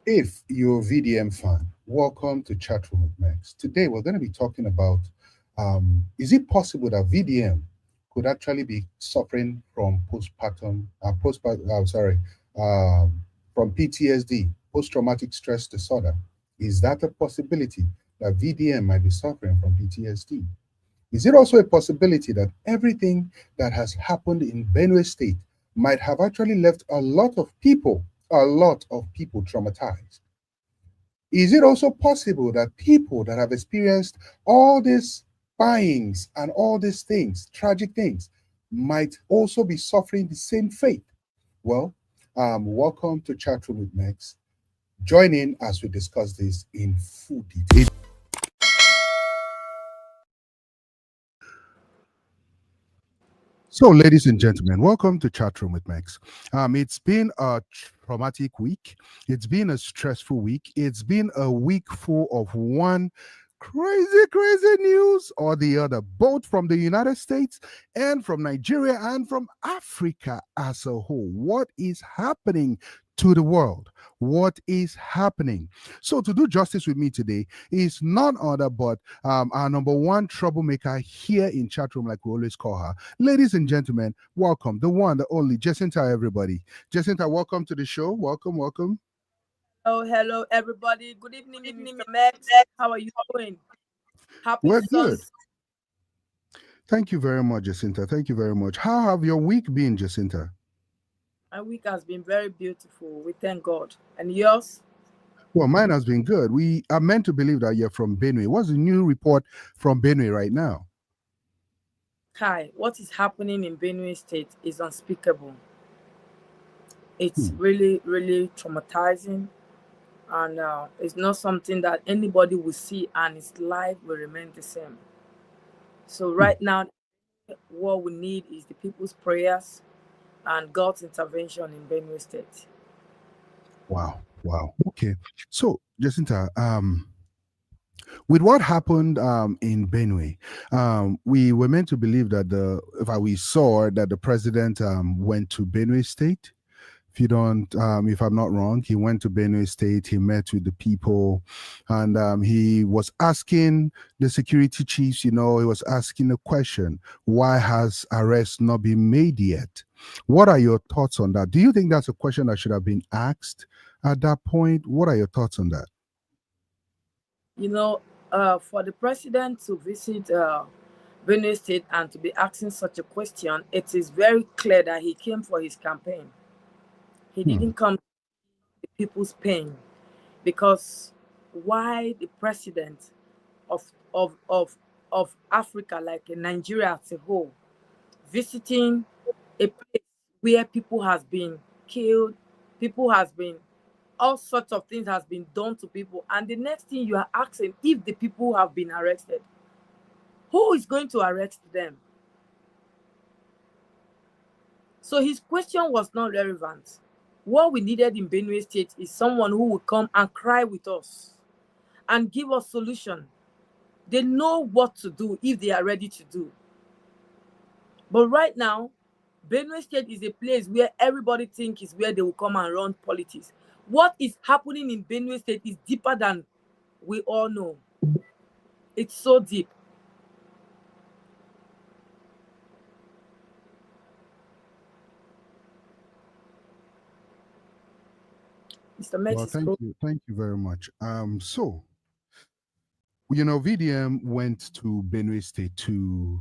If you're a VDM fan, welcome to Chatroom with Max. Today we're going to be talking about is it possible that VDM could actually be suffering from um, from PTSD, post-traumatic stress disorder? Is that a possibility that VDM might be suffering from PTSD? Is it also a possibility that everything that has happened in Benue State might have actually left a lot of people traumatized? Is it also possible that people that have experienced all these buyings and all these things, tragic things, might also be suffering the same fate? Well, welcome to Chatroom with Max. Join in as we discuss this in full detail. So, ladies and gentlemen, welcome to Chatroom with Max. It's been a traumatic week. It's been a stressful week. It's been a week full of one crazy news or the other, both from the United States and from Nigeria and from Africa as a whole. What is happening to the world? What is happening? So, to do justice with me today is none other but our number one troublemaker here in chat room, like we always call her. Ladies and gentlemen, welcome the one, the only Jacinta. Everybody, Jacinta, welcome to the show. Welcome. Oh, hello, everybody. Good evening, Mr. Max. How are you doing? Happy We're Sunday. good. Thank you very much, Jacinta. Thank you very much. How have your week been, Jacinta? My week has been very beautiful. We thank God. And yours? Well, mine has been good. We are meant to believe that you're from Benue. What's the new report from Benue right now? Kai, what is happening in Benue State is unspeakable. It's really traumatizing. And it's not something that anybody will see and his life will remain the same. So right now, what we need is the people's prayers and God's intervention in Benue State. Wow. Okay. So, Jacinta, with what happened in Benue, we were meant to believe that we saw that the president went to Benue State. If I'm not wrong, he went to Benue State, he met with the people, and he was asking the security chiefs, he was asking a question: why has arrest not been made yet? What are your thoughts on that? Do you think that's a question that should have been asked at that point? What are your thoughts on that? For the president to visit Benue State and to be asking such a question, it is very clear that he came for his campaign. He didn't come to the people's pain, because why the president of of of of Africa, like Nigeria as a whole, visiting a place where people has been killed, people has been all sorts of things has been done to people, and the next thing you are asking if the people have been arrested, who is going to arrest them? So his question was not relevant. What we needed in Benue State is someone who will come and cry with us and give us solution. They know what to do if they are ready to do. But right now, Benue State is a place where everybody thinks is where they will come and run politics. What is happening in Benue State is deeper than we all know. It's so deep. Mr. Max Well, is thank you very much. So, VDM went to Benue State to,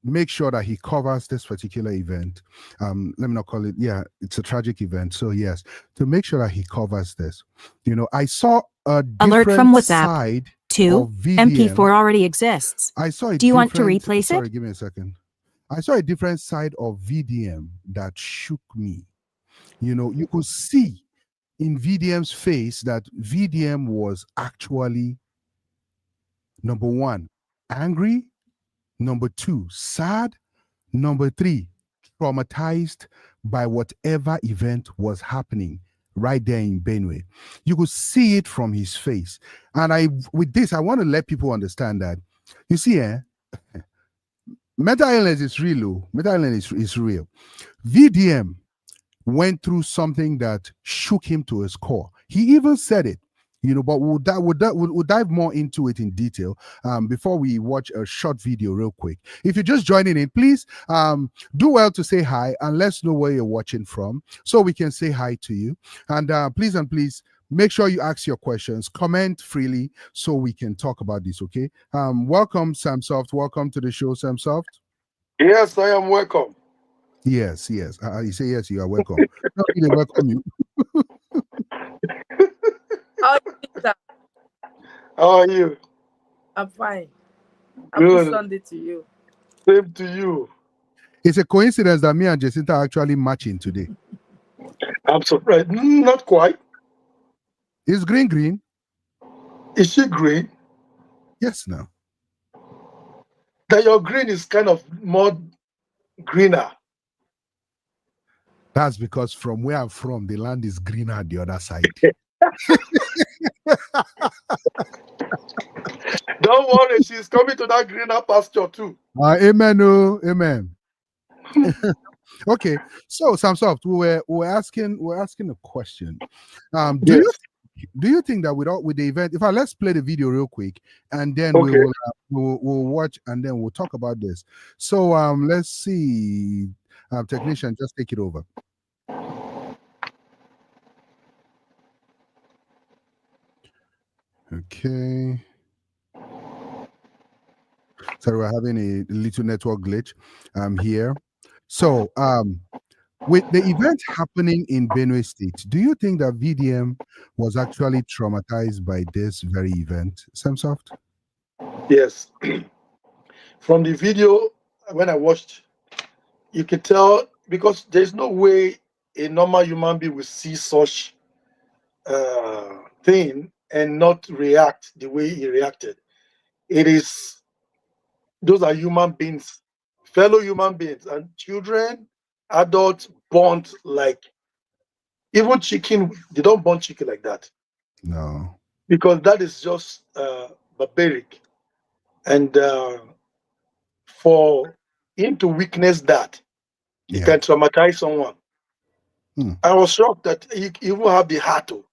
make sure that he covers this particular event. Let me not call it, yeah, it's a tragic event. So, yes, to make sure that he covers this. I saw a Alert from different WhatsApp. side 2. of VDM. MP4 already exists. I saw Do you want to replace sorry, it? give me a second. I saw a different side of VDM that shook me. You could see in VDM's face that VDM was actually, number one, angry, number two, sad, number three, traumatized by whatever event was happening right there in Benue. You could see it from his face. And with this, I want to let people understand that, you see, mental illness is real. Mental illness is real. VDM went through something that shook him to his core. He even said it, but we'll dive more into it in detail before we watch a short video real quick. If you're just joining in, please do well to say hi and let's know where you're watching from so we can say hi to you. And please make sure you ask your questions, comment freely so we can talk about this, okay? Welcome, Samsoft. Welcome to the show, Samsoft. Yes, I am welcome. Yes. You say yes, you are welcome. No, they welcome you. How are you, sir? How are you? I'm fine. Good. Happy Sunday to you. Same to you. It's a coincidence that me and Jacinta are actually matching today. I'm surprised. Not quite. Is green? Is she green? Yes, no. That your green is kind of more greener. That's because from where I'm from, the land is greener on the other side. Don't worry, she's coming to that greener pasture too. Amen. Oh, amen. Okay, so Samsoft, we're asking a question. Do you think that with the event, let's play the video real quick and then we'll watch and then we'll talk about this. So let's see, technician, just take it over. Okay. Sorry, we're having a little network glitch here. So with the event happening in Benue State, do you think that VDM was actually traumatized by this very event, Samsoft? Yes. From the video, when I watched, you can tell because there's no way a normal human being will see such thing and not react the way he reacted. Those are human beings, fellow human beings, and children, adults bond like even chicken. They don't bond chicken like that. No. Because that is just barbaric. And for him to witness that, he can traumatize someone. I was shocked that he even have the heart to.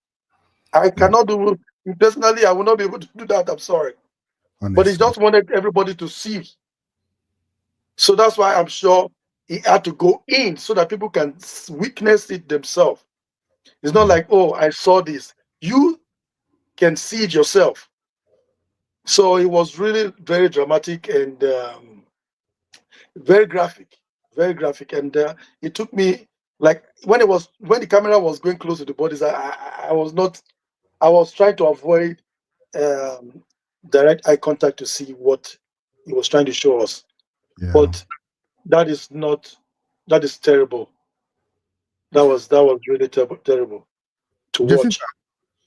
I cannot do it. Personally, I will not be able to do that. I'm sorry. Honestly. But he just wanted everybody to see. So that's why I'm sure he had to go in so that people can witness it themselves. It's not like, oh, I saw this. You can see it yourself. So it was really very dramatic and very graphic, very graphic. And it took me like when the camera was going close to the bodies, I was trying to avoid direct eye contact to see what he was trying to show us. Yeah. But that is terrible. That was really terrible to watch.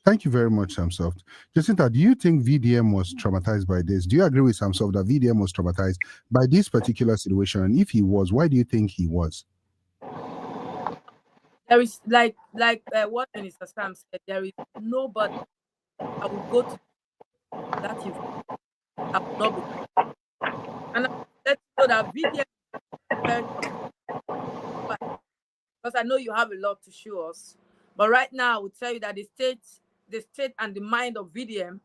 Thank you very much, Samsoft. Jacinta, do you think VDM was traumatized by this? Do you agree with Samsoft that VDM was traumatized by this particular situation? And if he was, why do you think he was? There is like what Minister Sam said. There is nobody I will go to that you I will not go. And let's know that VDM because I know you have a lot to show us. But right now, I will tell you that the state and the mind of VDM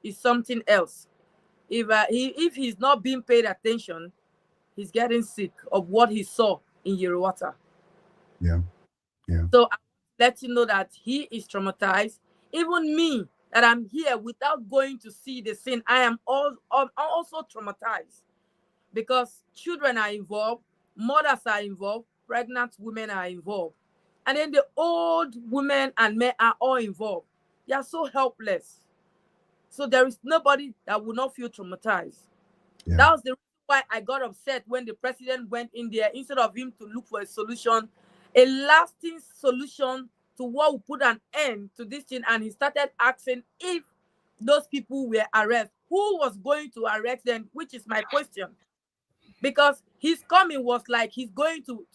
is something else. If he's not being paid attention, he's getting sick of what he saw in Yerwata. Yeah. So I let you know that he is traumatized. Even me, that I'm here without going to see the scene, I'm also traumatized because children are involved, mothers are involved, pregnant women are involved, and then the old women and men are all involved. They are so helpless. So there is nobody that will not feel traumatized. Yeah. That was the reason why I got upset when the president went in there instead of him to look for a solution, a lasting solution to what will put an end to this thing. And he started asking if those people were arrested, who was going to arrest them, which is my question. Because his coming was like he's going to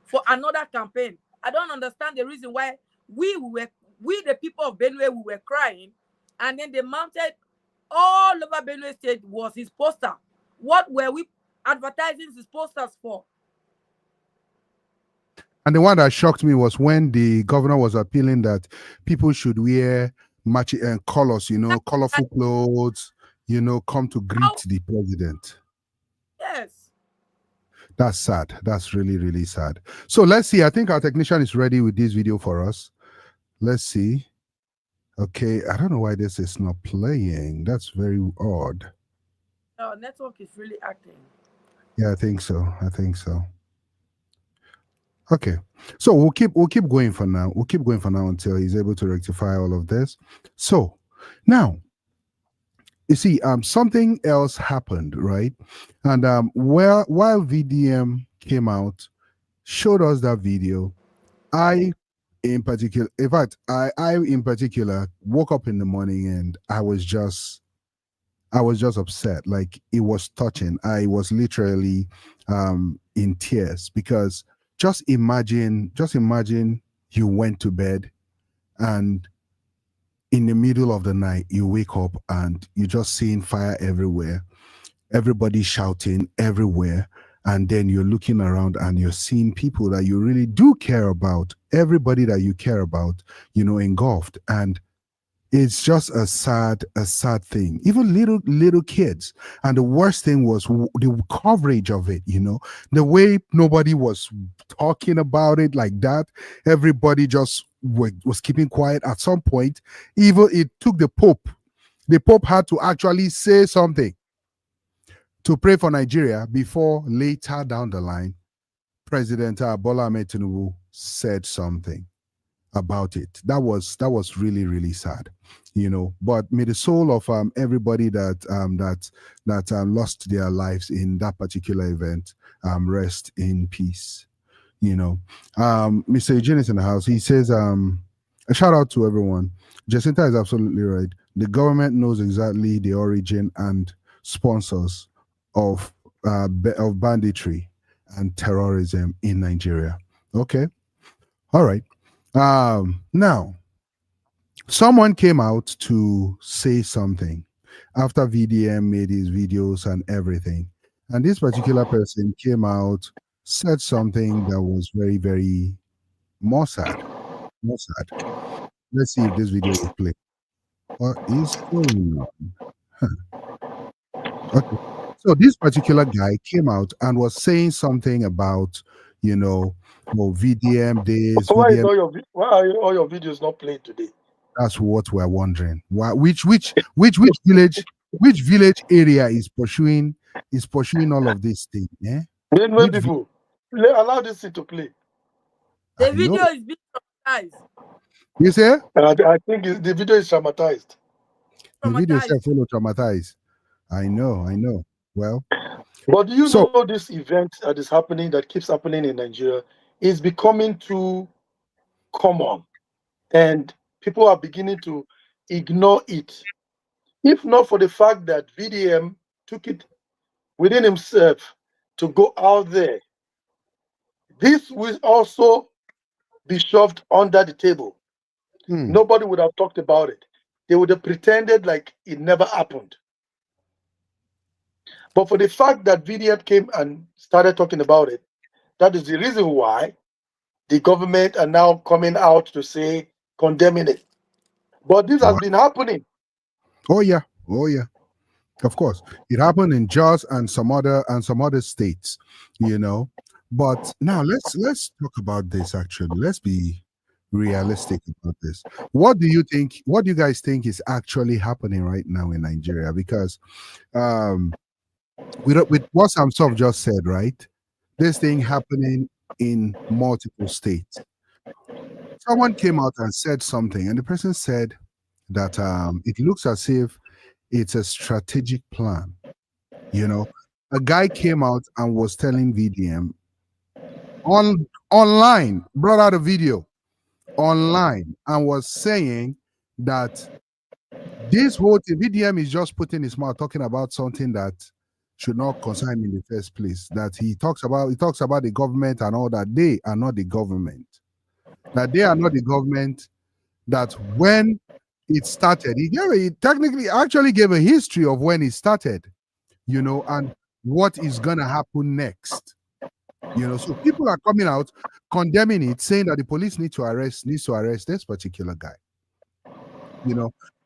for another campaign. I don't understand the reason why we the people of Benue, we were crying, and then they mounted all over Benue State was his poster. What were we advertising his posters for? And the one that shocked me was when the governor was appealing that people should wear matching colors, colorful clothes, come to greet How? the president. Yes. That's sad. That's really, really sad. So let's see. I think our technician is ready with this video for us. Let's see. Okay, I don't know why this is not playing. That's very odd. Our network is really acting. Yeah, I think so. Okay, so we'll keep going for now. We'll keep going for now until he's able to rectify all of this. So now, you see, something else happened, right? And while VDM came out, showed us that video, I in particular, in fact, I in particular woke up in the morning and I was just upset. Like, it was touching. I was literally in tears because just imagine you went to bed and in the middle of the night you wake up and you're just seeing fire everywhere, everybody shouting everywhere, and then you're looking around and you're seeing people that you really do care about, everybody that you care about, engulfed. And it's just a sad thing. Even little kids. And the worst thing was the coverage of it, the way nobody was talking about it like that. Everybody just was keeping quiet. At some point, even it took the Pope had to actually say something to pray for Nigeria before later down the line, President Bola Ahmed Tinubu said something about it. That was really, really sad, But may the soul of everybody that lost their lives in that particular event rest in peace. Mr. Eugene is in the house. He says, a shout out to everyone. Jacinta is absolutely right. The government knows exactly the origin and sponsors of banditry and terrorism in Nigeria. Okay, all right. Now, someone came out to say something after VDM made his videos and everything, and this particular person came out, said something that was very, very more sad. Let's see if this video will play. What is going on? Okay. So this particular guy came out and was saying something about, VDM days, Why is VDM. why are all your videos not played today? That's what we're wondering. Why? Which village area is pursuing all of this thing? Yeah. Benue people, allow this thing to play. The video is being traumatized. You say? I think the video is traumatized. The video is full of traumatized. I know. Well, but do you know this event that is happening, that keeps happening in Nigeria, is becoming too common, and people are beginning to ignore it. If not for the fact that VDM took it within himself to go out there, this will also be shoved under the table. Nobody would have talked about it. They would have pretended like it never happened. But for the fact that VDM came and started talking about it, that is the reason why the government are now coming out to say, condemning it. But this has been happening. Oh yeah. Of course, it happened in Jos and some other states, But now let's talk about this. Actually, let's be realistic about this. What do you think? What do you guys think is actually happening right now in Nigeria? Because with what Samsov just said, right? This thing happening in multiple states. Someone came out and said something, and the person said that it looks as if it's a strategic plan. A guy came out and was telling VDM online, brought out a video online and was saying that this whole thing, VDM is just putting his mouth talking about something that should not concern him in the first place. That he talks about the government and all that. They are not the government. That they are not the government. That when it started, he actually gave a history of when it started, and what is gonna happen next. So people are coming out condemning it, saying that the police needs to arrest this particular guy.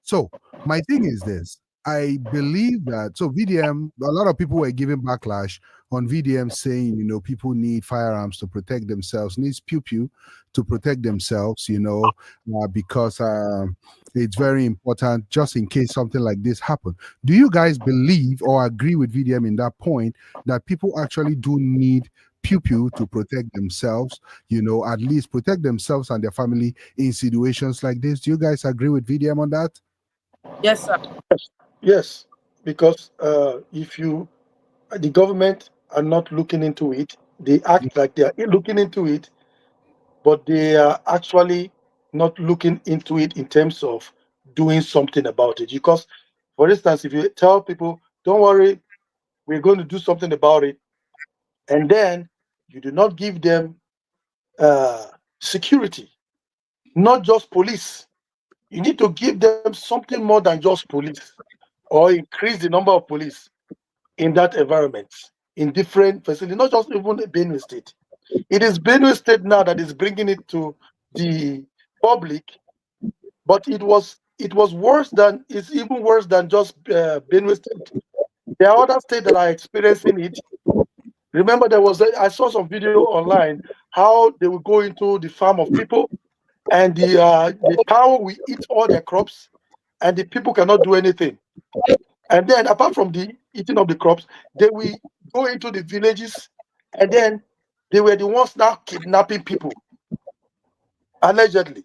So my thing is this. I believe that VDM, a lot of people were giving backlash on VDM saying, people need firearms to protect themselves, needs pew pew to protect themselves, because it's very important just in case something like this happens. Do you guys believe or agree with VDM in that point that people actually do need pew pew to protect themselves, at least protect themselves and their family in situations like this? Do you guys agree with VDM on that? Yes, sir. Yes, because if the government are not looking into it, they act like they are looking into it, but they are actually not looking into it in terms of doing something about it. Because, for instance, if you tell people, don't worry, we're going to do something about it, and then you do not give them security, not just police. You need to give them something more than just police, or increase the number of police in that environment, in different facilities, not just even Benue State. It is Benue State now that is bringing it to the public, but it's even worse than just Benue State. There are other states that are experiencing it. Remember, I saw some video online how they will go into the farm of people, and the cow will eat all their crops, and the people cannot do anything. And then, apart from the eating of the crops, they will go into the villages, and then they were the ones now kidnapping people, allegedly.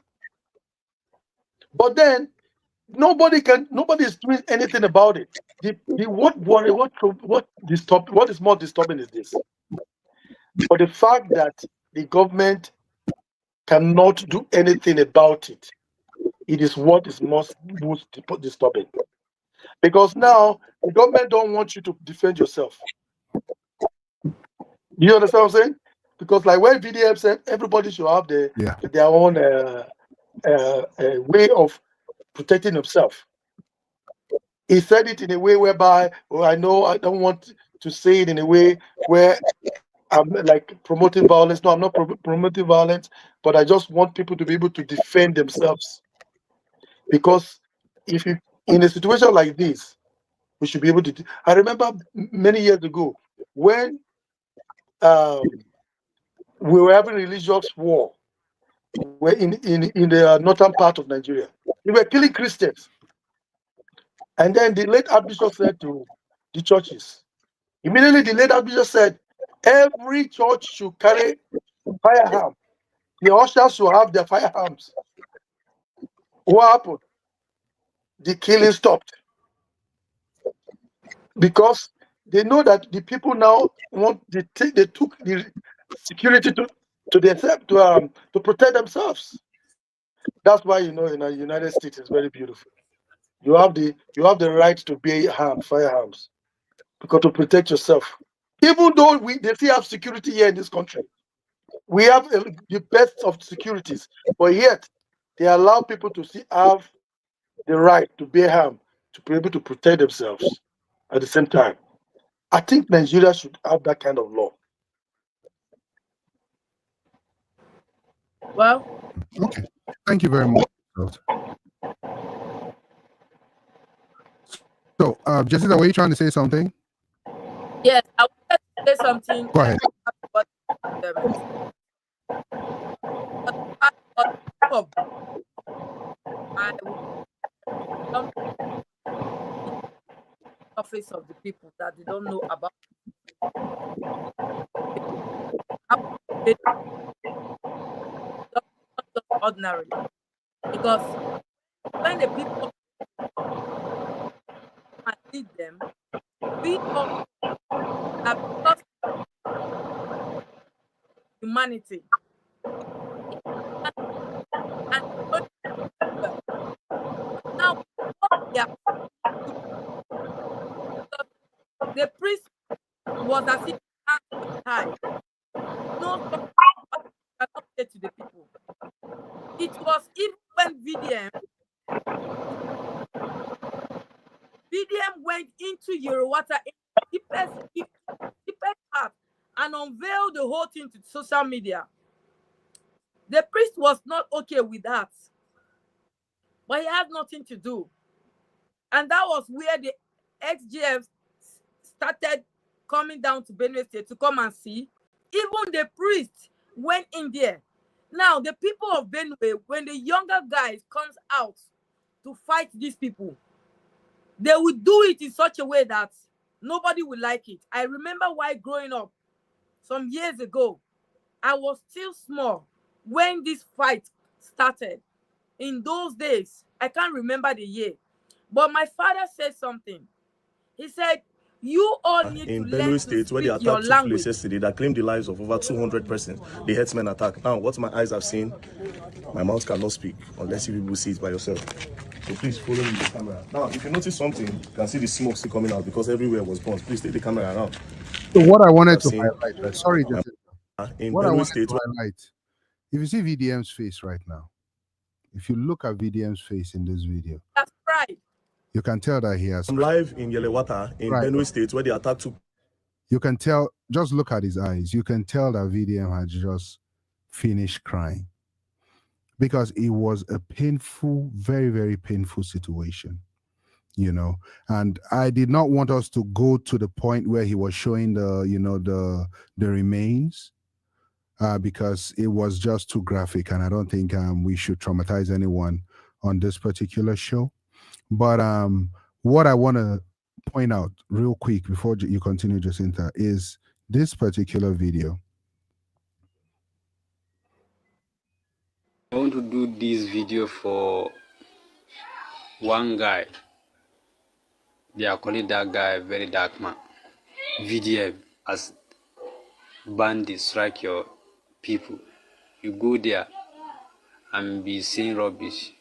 But then nobody is doing anything about it. What is more disturbing is this: for the fact that the government cannot do anything about it. It is what is most disturbing. Because now the government don't want you to defend yourself. You understand what I'm saying? Because like when VDM said everybody should have their own way of protecting themselves. He said it in a way whereby, I know I don't want to say it in a way where I'm like promoting violence. No, I'm not promoting violence, but I just want people to be able to defend themselves. Because if you in a situation like this, we should be able to. I remember many years ago when we were having religious war where in the northern part of Nigeria. They were killing Christians. And then the late Archbishop said to the churches, immediately the late Archbishop said, every church should carry firearm. The ushers should have their firearms. What happened? The killing stopped. Because they know that the people now they took the security to themselves to protect themselves. That's why in the United States it's very beautiful. You have the right to bear firearms because to protect yourself. Even though they still have security here in this country, we have the best of securities, but yet they allow people to still have the right to bear arms to be able to protect themselves at the same time. I think Nigeria should have that kind of law. Well, okay. Thank you very much. So, Jessica, were you trying to say something? yes, I wanted to say something. Go ahead. Office of the people that they don't know about. Ordinarily, because when the people need them, we all have lost humanity. And now the priest was as if high. No, cannot say to the people. It was even when VDM went into Yerowata in the deepest part and unveiled the whole thing to social media. The priest was not okay with that, but he had nothing to do. And that was where the XGF started coming down to Benue State to come and see. Even the priest went in there. Now, the people of Benue, when the younger guys comes out to fight these people, they will do it in such a way that nobody will like it. I remember while growing up some years ago, I was still small when this fight started. In those days, I can't remember the year, but my father said something. He said, you all need in to Benue learn State, to where the speak your attack took place language. yesterday, that claimed the lives of over 200 persons, the herdsmen attack. Now, what my eyes have seen, my mouth cannot speak unless you people see it by yourself. So please follow me with the camera. Now, if you notice something, you can see the smoke still coming out because everywhere was burnt. Please take the camera around. So what I wanted I've to seen highlight, right? Sorry, just in what I Benue wanted State, to highlight. If you see VDM's face right now, if you look at VDM's face in this video, That's right. you can tell that he has. I'm live in Yelewata in Right. Benue State, where the attack took. You can tell, just look at his eyes. You can tell that VDM had just finished crying because it was a painful, very, very painful situation, you know. And I did not want us to go to the point where he was showing the, you know, the remains because it was just too graphic. And I don't think we should traumatize anyone on this particular show. But what I want to point out real quick before you continue, Jacinta, is this particular video. I want to do this video for one guy. They are calling that guy very dark man. VDM as bandits strike your people. You go there and be saying rubbish.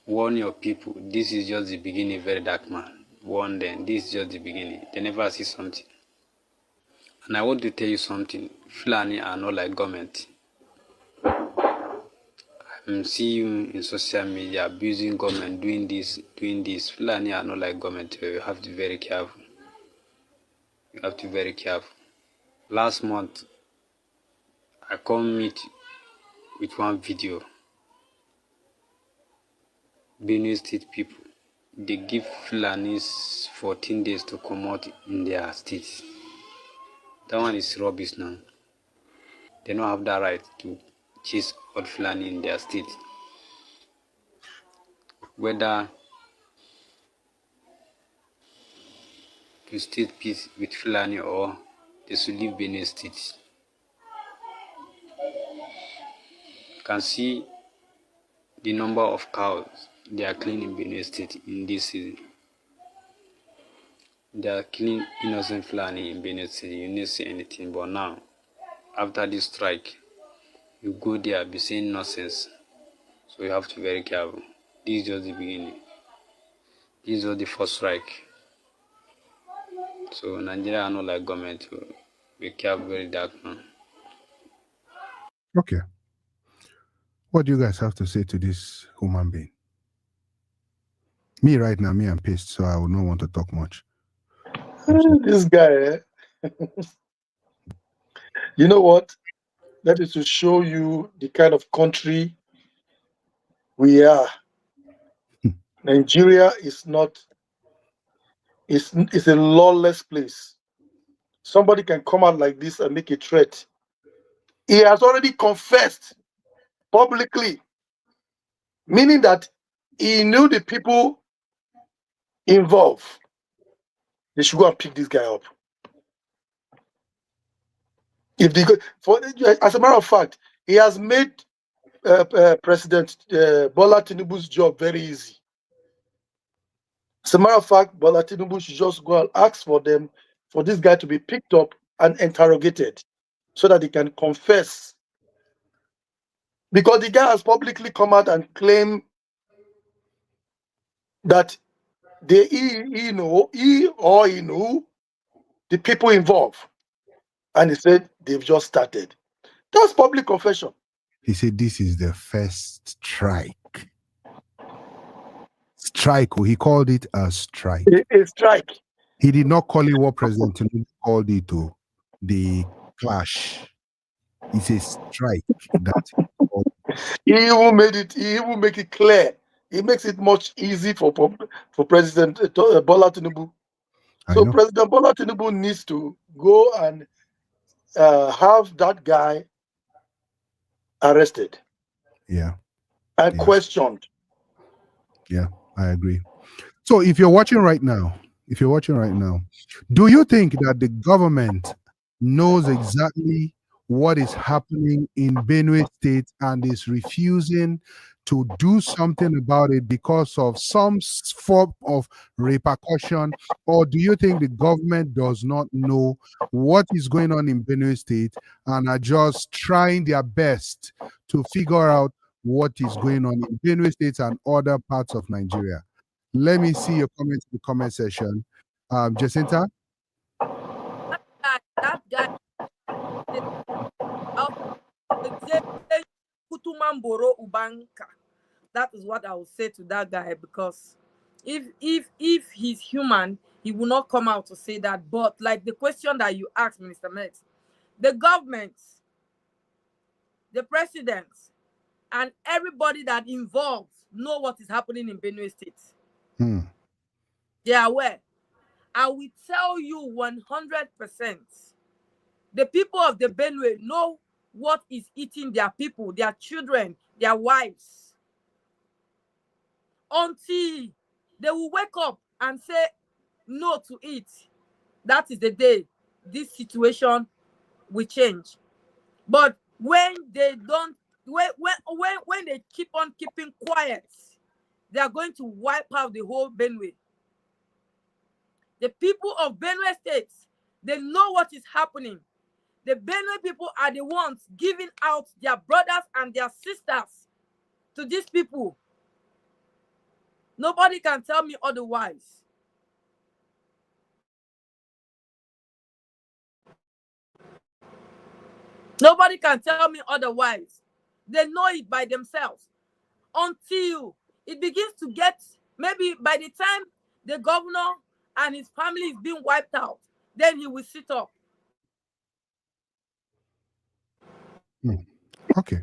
Warn your people. This is just the beginning, very dark man. Warn them. This is just the beginning. They never see something. And I want to tell you something. Fulani are not like government. I'm seeing you in social media abusing government, doing this. Fulani are not like government. You have to be very careful. You have to be very careful. Last month, I come meet with one video. Benue State people, they give Fulanis 14 days to come out in their states. That one is rubbish now. They don't have that right to chase out Fulani in their state. Whether to state peace with Fulani or they should leave Benue State. You can see the number of cows they are killing in Benue State in this season. They are killing innocent Fulani in Benue State. You didn't see anything, but now, after this strike, you go there, be saying nonsense. So you have to be very careful. This is just the beginning. This is just the first strike. So Nigeria are not like government. So be careful, very dark now. Okay. What do you guys have to say to this human being? Me right now, me I'm pissed, so I would not want to talk much. This guy, you know what? That is to show you the kind of country we are. Nigeria is not, it's a lawless place. Somebody can come out like this and make a threat. He has already confessed publicly, meaning that he knew the people involved. They should go and pick this guy up. If they go, as a matter of fact, he has made President Bola Tinubu's job very easy. As a matter of fact, Bola Tinubu should just go and ask for this guy to be picked up and interrogated so that he can confess. Because the guy has publicly come out and claimed that he knew the people involved. And he said they've just started. That's public confession. He said this is the first strike. Strike. He called it a strike. A strike. He did not call it what President Tinubu called it to the clash. It's a strike that He even make it clear. He makes it much easy for President Bola Tinubu. I So know. President Bola Tinubu needs to go and have that guy arrested Yeah. and Yeah. questioned. Yeah. I agree. So if you're watching right now, do you think that the government knows exactly what is happening in Benue State and is refusing to do something about it because of some form of repercussion? Or do you think the government does not know what is going on in Benue State and are just trying their best to figure out what is going on in Benue State and other parts of Nigeria? Let me see your comments in the comment section. Jacinta? That guy, Kutumamboro Ubanka. That is what I will say to that guy, because if he's human, he will not come out to say that. But like the question that you asked, Minister Max, the government, the president, and everybody that involved know what is happening in Benue State. They are aware. I will tell you 100%. The people of the Benue know what is eating their people, their children, their wives. Until they will wake up and say no to it, that is the day this situation will change. But when they don't, when they keep on keeping quiet, they are going to wipe out the whole Benue. The people of Benue State, they know what is happening. The Benue people are the ones giving out their brothers and their sisters to these people. Nobody can tell me otherwise. Nobody can tell me otherwise. They know it by themselves. Until it begins to get, maybe by the time the governor and his family is being wiped out, then he will sit up. Okay.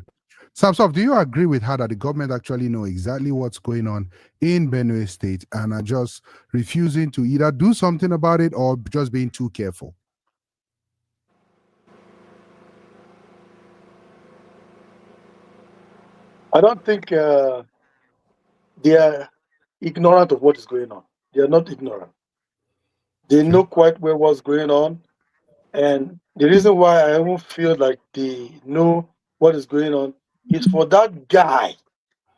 Samsov, do you agree with her that the government actually know exactly what's going on in Benue State and are just refusing to either do something about it or just being too careful? I don't think they are ignorant of what is going on. They are not ignorant. They know quite well what's going on. And the reason why I even feel like they know what is going on is for that guy,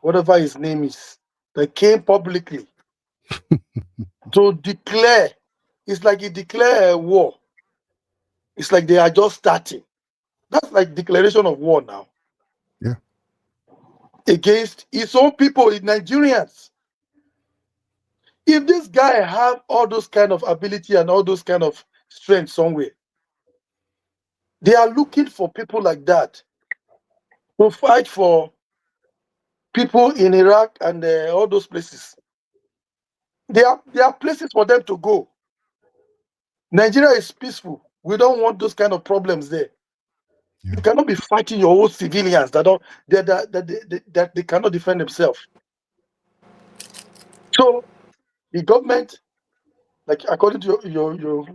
whatever his name is, that came publicly to declare. It's like he declared a war. It's like they are just starting. That's like declaration of war now. Yeah. Against his own people, in Nigerians. If this guy have all those kind of ability and all those kind of strength somewhere, they are looking for people like that to fight for people in Iraq and all those places. There are places for them to go. Nigeria is peaceful. We don't want those kind of problems there. Yeah. You cannot be fighting your own civilians that they cannot defend themselves. So the government, like according to your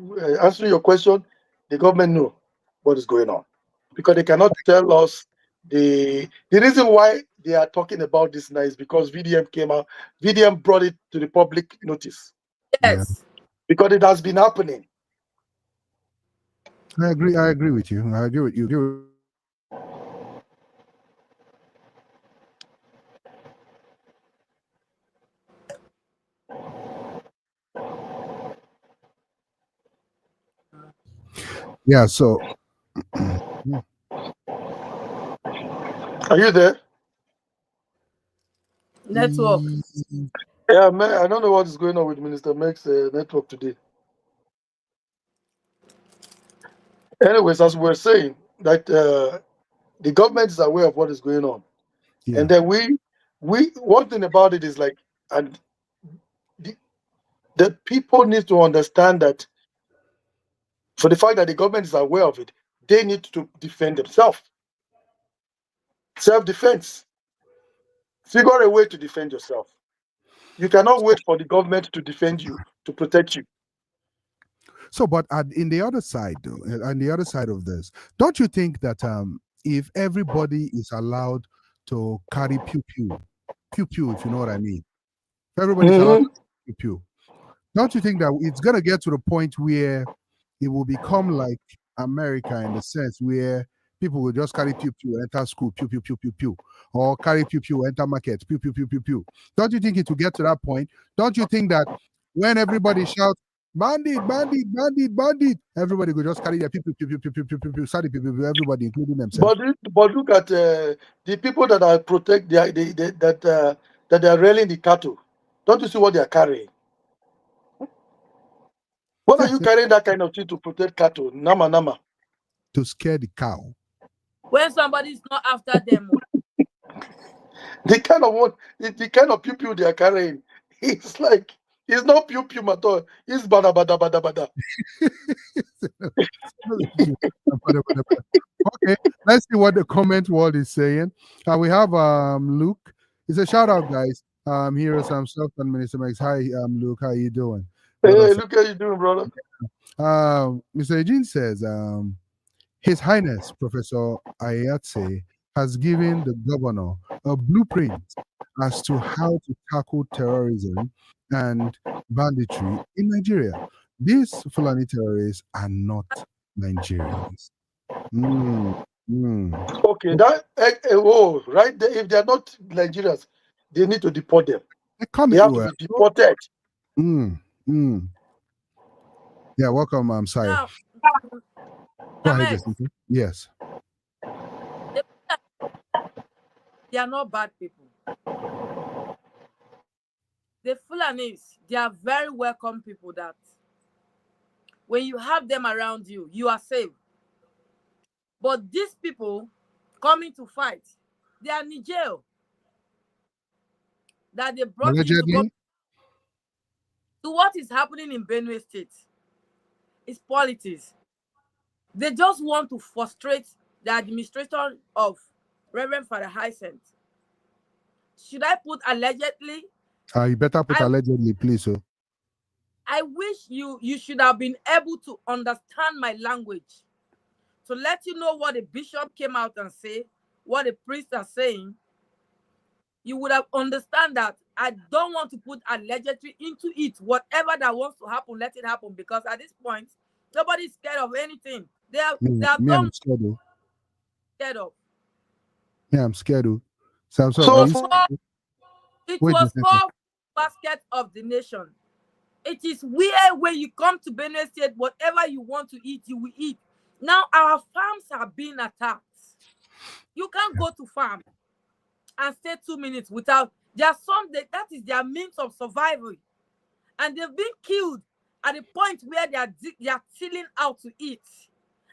answering your question, the government know what is going on because they cannot tell us the reason why they are talking about this now is because VDM came out. VDM brought it to the public notice. Yes. Because it has been happening. I agree with you. I agree with you. Yeah, so Are you there? Network. Yeah, man, I don't know what is going on with Minister Max network today. Anyways, as we were saying, that the government is aware of what is going on. yeah. And then we one thing about it is like, and the people need to understand that For the fact that the government is aware of it, they need to defend themselves. Self-defense. Figure a way to defend yourself. You cannot wait for the government to defend you, to protect you. So, but in the other side, though, on the other side of this, don't you think that if everybody is allowed to carry pew pew, if you know what I mean, if everybody's allowed to carry pew pew, don't you think that it's gonna get to the point where it will become like America in the sense where people will just carry pew pew, enter school, pew pew pew pew pew, or carry pew pew, enter market, pew pew pew pew pew. Don't you think it will get to that point? Don't you think that when everybody shouts bandit, bandit, bandit, bandit, everybody will just carry their pew pew pew pew pew pew pew pew pew, sorry, pew, pew, pew, everybody, including themselves? But look at the people that are that they are railing the cattle. Don't you see what they are carrying? What are you carrying that kind of thing to protect cattle? Nama nama. To scare the cow. When somebody's not after them, The kind of pew pew they are carrying, it's like it's not pew pew at all. It's bada bada bada bada. Okay, let's see what the comment world is saying. We have Luke. It's a shout out, guys. Here is Self Minister Max. Hi, Luke. How you doing? Hey, look how you doing, brother. Mr. Eugene says, His Highness Professor Ayatse has given the governor a blueprint as to how to tackle terrorism and banditry in Nigeria. These Fulani terrorists are not Nigerians. Okay, that right there. If they are not Nigerians, they need to deport them. They have to be deported. Yeah, welcome. I'm sorry. now, Go ahead, Ahmed, Jacinta. Yes. they are not bad people. The Fulanis, they are very welcome people that when you have them around you, you are safe. But these people coming to fight, they are Niger that they brought in to come. So what is happening in Benue State is politics. They just want to frustrate the administration of Reverend Father Hyacinth. Should I put allegedly? You better put allegedly, please. So I wish you should have been able to understand my language to let you know what the bishop came out and say, what the priests are saying. You would have understand that I don't want to put allegedly into it. Whatever that wants to happen, let it happen. Because at this point, nobody's scared of anything. They have done scared of. Yeah, I'm scared of. So I'm sorry. It was called basket of the nation. It is weird when you come to Benue State, whatever you want to eat, you will eat. Now our farms are being attacked. You can't go to farm and stay 2 minutes without. There are some that is their means of survival, and they've been killed at the point where they are chilling out to eat,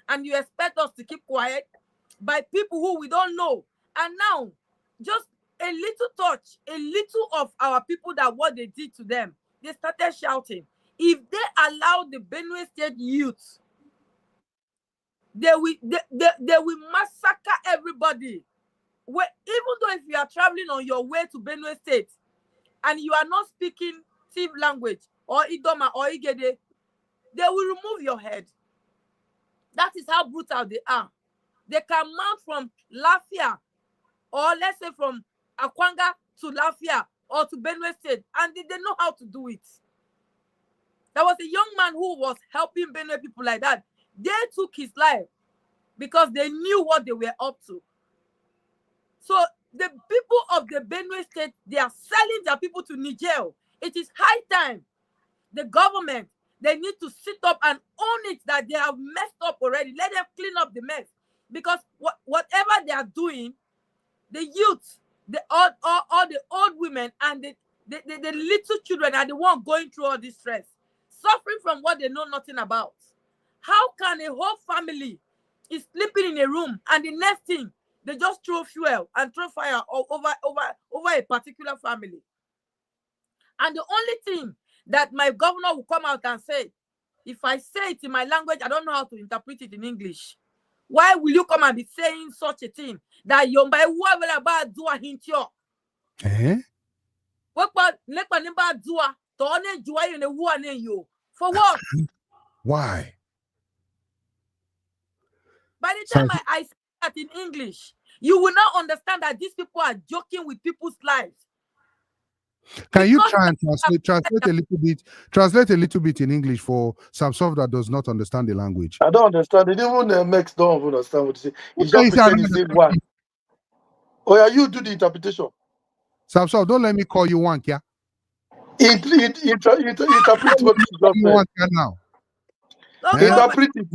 and you expect us to keep quiet by people who we don't know. And now, just a little touch, a little of our people that what they did to them, they started shouting. If they allow the Benue State youth, they will massacre everybody. Even though if you are traveling on your way to Benue State and you are not speaking Tiv language or Idoma or Igede, they will remove your head. That is how brutal they are. They can mount from Lafia, or let's say from Akwanga to Lafia or to Benue State, and they know how to do it. There was a young man who was helping Benue people like that. They took his life because they knew what they were up to. So the people of the Benue State, they are selling their people to Niger. It is high time the government, they need to sit up and own it that they have messed up already. Let them clean up the mess. Because whatever they are doing, the youth, all the old women and the little children are the one going through all this stress, suffering from what they know nothing about. How can a whole family is sleeping in a room and the next thing they just throw fuel and throw fire over a particular family? And the only thing that my governor will come out and say, If I say it in my language, I don't know how to interpret it in English. Why will you come and be saying such a thing? That you by whoever about do a hint you? What about Lekpa Dua? Tone Jua in a one you. For what? Why? By the time I say that in English, you will not understand that these people are joking with people's lives. Can you try and translate a little bit in English for some soft that does not understand the language? I don't understand. It even makes don't even understand what you say. He's just pretending to say one. Oh yeah, you do the interpretation. Samson, don't let me call you one, yeah. Interpret what you just said. Now. Interpret it.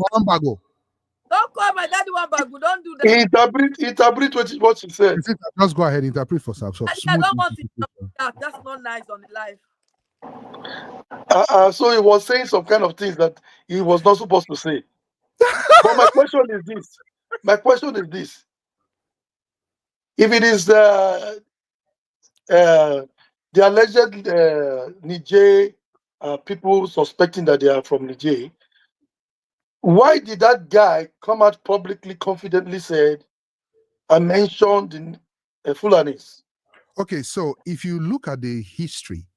Don't call my daddy one bagu. Don't do that. Interpret what she said. Just go ahead, interpret for Samson. I don't want to that. That's not nice on the life. So he was saying some kind of things that he was not supposed to say. But my question is this. If it is the alleged Niger people suspecting that they are from Niger, why did that guy come out publicly, confidently said, I mentioned the Fulanis? Okay, so if you look at the history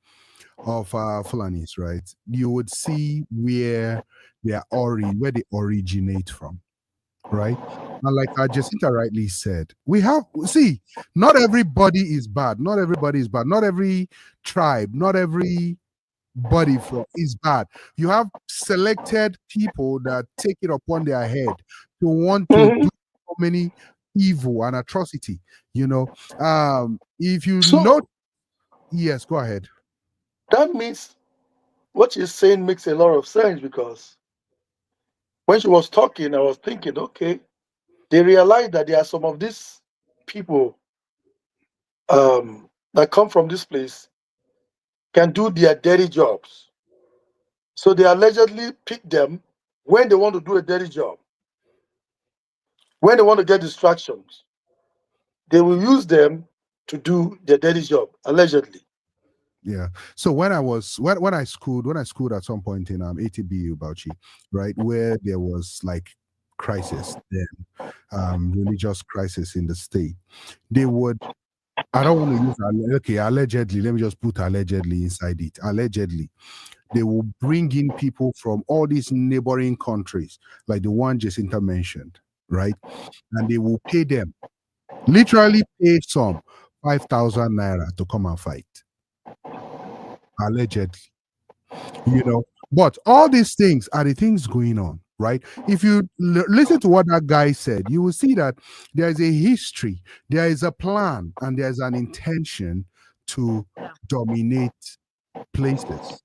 of Fulanis, right, you would see where they originate from, right? And like Jacinta rightly said, not everybody is bad. Not everybody is bad. Not every tribe, not every body is bad. You have selected people that take it upon their head to want to do so many evil and atrocity. If you know, yes, go ahead. That means what she's saying makes a lot of sense, because when she was talking, I was thinking, okay, they realize that there are some of these people that come from this place can do their dirty jobs. So they allegedly pick them when they want to do a dirty job. When they want to get distractions, they will use them to do their dirty job, allegedly. Yeah. So when I schooled at some point in ATBU Bauchi, right, where there was like crisis then, religious crisis in the state, they would, I don't want to use allegedly, let me just put allegedly inside it. Allegedly, they will bring in people from all these neighboring countries, like the one Jacinta mentioned, right? And they will pay them, literally pay some 5,000 naira to come and fight. Allegedly, but all these things are the things going on, right? If you listen to what that guy said, you will see that there is a history, there is a plan, and there's an intention to dominate places.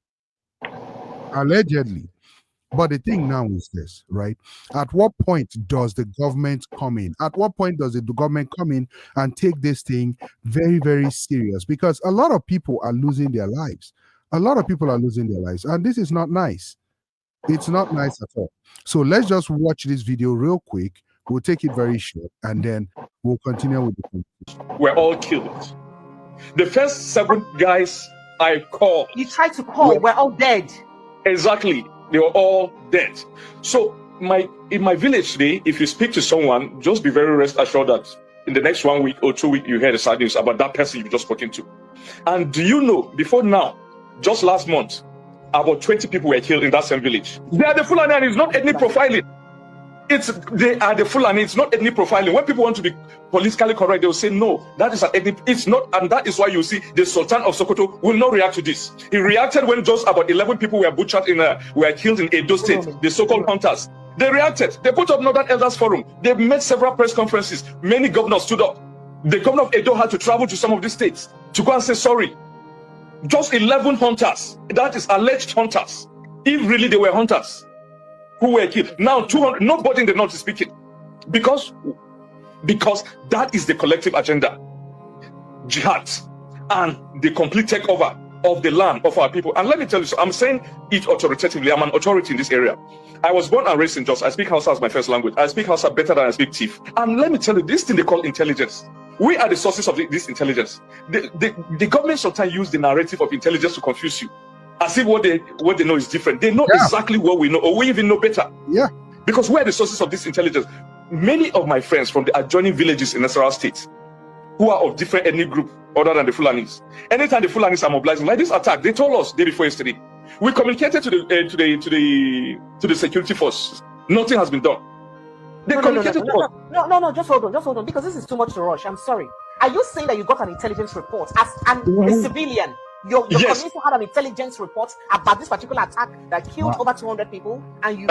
Allegedly. But the thing now is this, right? At what point does the government come in? At what point does the government come in and take this thing very, very serious? Because a lot of people are losing their lives. And this is not nice. It's not nice at all. So let's just watch this video real quick. We'll take it very short, and then we'll continue with the conversation. We're all killed. The first 7 guys I called. You tried to call, we're all dead. Exactly. They were all dead. So in my village today, if you speak to someone, just be very rest assured that in the next 1 week or 2 weeks, you hear the sad news about that person you've just spoken to. And do you know, before now, just last month, about 20 people were killed in that same village. They are the Fulani, and it's not ethnic profiling. They are the Fulani, it's not ethnic profiling. When people want to be politically correct, they will say, no, that is an ethnic, it's not, and that is why you see the Sultan of Sokoto will not react to this. He reacted when just about 11 people were butchered were killed in Edo State, the so-called hunters. They reacted. They put up Northern Elders Forum. They made several press conferences. Many governors stood up. The governor of Edo had to travel to some of these states to go and say sorry. Just 11 hunters, that is alleged hunters, if really they were hunters, who were killed. Now 200, nobody in the north is speaking, because that is the collective agenda, jihad, and the complete takeover of the land of our people. And let me tell you, so I'm saying it authoritatively. I'm an authority in this area. I was born and raised in Jos. I speak Hausa as my first language. I speak Hausa better than I speak Tiv. And let me tell you, this thing they call intelligence. We are the sources of this intelligence. The government sometimes use the narrative of intelligence to confuse you. As if what they know is different. They know Yeah. exactly what we know, or we even know better. Yeah. Because where are the sources of this intelligence? Many of my friends from the adjoining villages in Nasarawa State, who are of different ethnic group other than the Fulanis, anytime the Fulanis are mobilizing, like this attack, they told us day before yesterday. We communicated to the security force. Nothing has been done. They communicated to us. No, just hold on, because this is too much to rush. I'm sorry. Are you saying that you got an intelligence report as a civilian? Your Yes. community had an intelligence report about this particular attack that killed over 200 people, and you.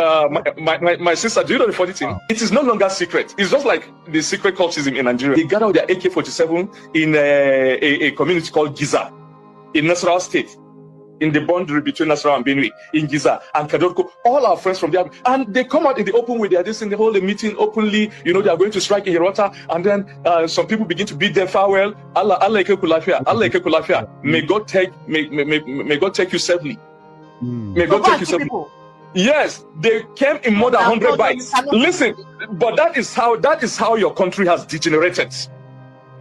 My sister, do you know the funny thing? It is no longer secret. It's just like the secret cultism in Nigeria. They gathered their AK-47 in a community called Giza in Nasarawa State, in the boundary between Nasarawa and Benue, in Giza and Kadorko. All our friends from there, and they come out in the open way. They are just in the whole meeting openly. You know, they are going to strike in Hirota, and then some people begin to beat them farewell. Allah ike kulafia, Allah ike kulafia. May God take you safely. May God take you safely. Yes, they came in more than 100 bites. Listen, but that is how your country has degenerated.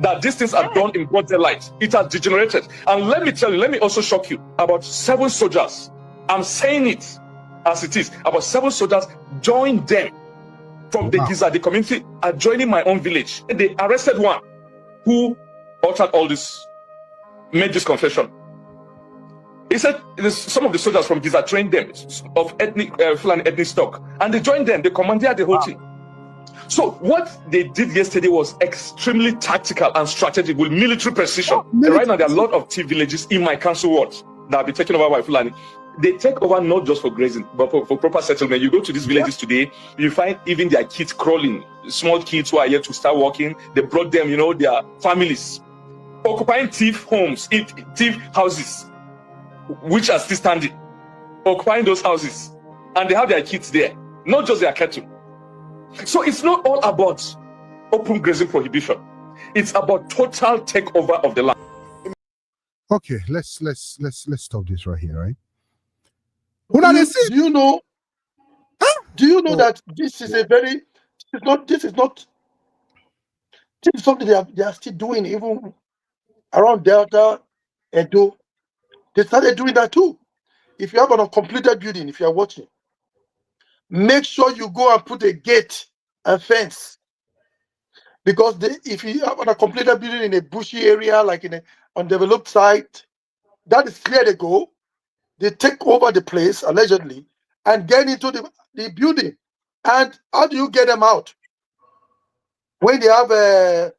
That these things are done in broad daylight. It has degenerated. And let me tell you, let me also shock you. About 7 soldiers, I'm saying it as it is, about 7 soldiers joined them from the Giza, the community, are joining my own village. They arrested one who uttered all this, made this confession. He said some of the soldiers from Giza trained them of Fulani ethnic stock, and they joined them. They commandeered the whole thing. So what they did yesterday was extremely tactical and strategic with military precision. Right now, there are a lot of tea villages in my council ward that will be taken over by Fulani. They take over not just for grazing, but for proper settlement. You go to these villages today, you find even their kids crawling, small kids who are yet to start walking. They brought them, their families, occupying thief homes, thief houses, which are still standing, occupying those houses. And they have their kids there, not just their cattle. So it's not all about open grazing prohibition. It's about total takeover of the land. Okay, let's stop this right here, right? Do you know that this is something they are still doing even around Delta, Edo. They started doing that too. If you have an uncompleted building, if you are watching, make sure you go and put a gate and fence. Because if you have a completed building in a bushy area, like in an undeveloped site, that is clear they go. They take over the place, allegedly, and get into the building. And how do you get them out? When they have a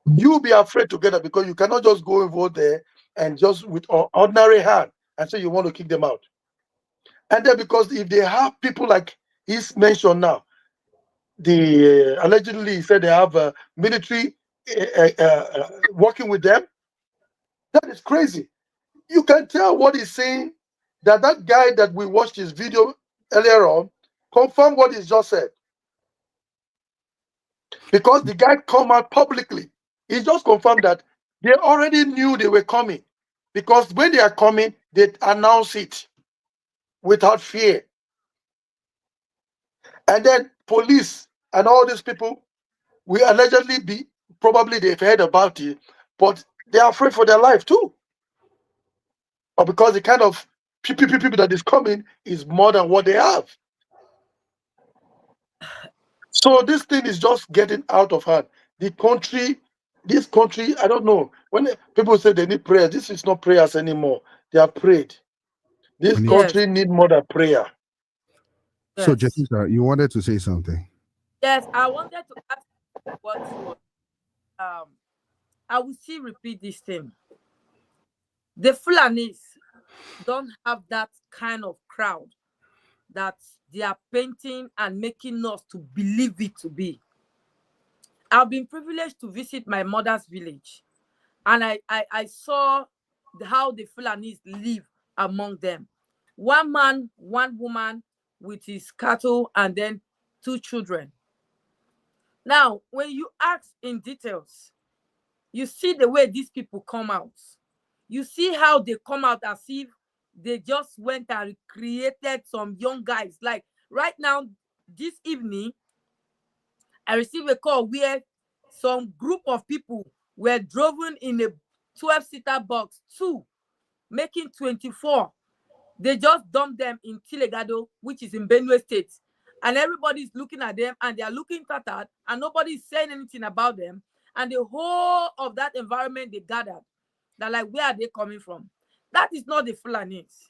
you'll be afraid to get them, because you cannot just go over there and just with ordinary hand and say you want to kick them out. And then because if they have people like he's mentioned now, allegedly he said they have military working with them. That is crazy. You can tell what he's saying, that guy that we watched his video earlier on confirmed what he's just said. Because the guy come out publicly. He just confirmed that they already knew they were coming. Because when they are coming, they announce it without fear. And then police and all these people will allegedly probably they've heard about it, but they are afraid for their life too. Or because the kind of people that is coming is more than what they have. So this thing is just getting out of hand. This country, I don't know. When people say they need prayer, this is not prayers anymore. They are prayed. This country need more than prayer. So, Jessica, you wanted to say something? Yes, I wanted to ask what was. I will still repeat this thing. The Fulanis don't have that kind of crowd that they are painting and making us to believe it to be. I've been privileged to visit my mother's village, and I saw how the Fulanis live among them. One man, one woman with his cattle, and then 2 children. Now, when you ask in details, you see the way these people come out. You see how they come out as if they just went and created some young guys. Like right now, this evening, I received a call where some group of people were driven in a 12-seater box, 2 making 24. They just dumped them in Tilegado, which is in Benue State. And everybody's looking at them and they are looking tattered and nobody's saying anything about them. And the whole of that environment they gathered, they're like, where are they coming from? That is not the Fulanis.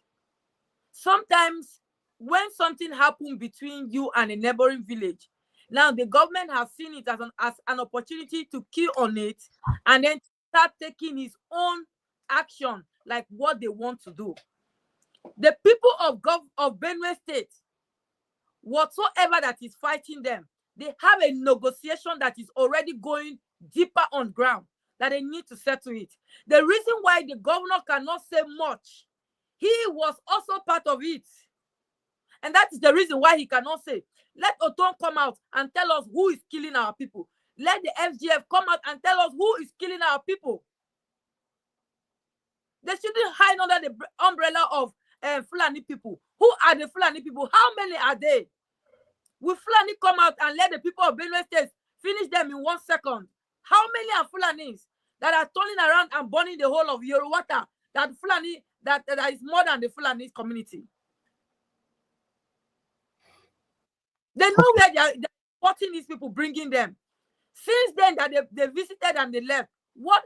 Sometimes when something happens between you and a neighboring village, now the government has seen it as an opportunity to kill on it and then start taking its own action, like what they want to do. The people of Benue State, whatsoever that is fighting them, they have a negotiation that is already going deeper on ground, that they need to settle it. The reason why the governor cannot say much, he was also part of it. And that is the reason why he cannot say, let Oton come out and tell us who is killing our people. Let the FGF come out and tell us who is killing our people. They shouldn't hide under the umbrella of Fulani people. Who are the Fulani people? How many are they? Will Fulani come out and let the people of Benue State finish them in 1 second? How many are Fulanis that are turning around and burning the whole of Yorowata? That Fulani that is more than the Fulani community. They know where they're supporting these people, bringing them. Since then that they visited and they left, what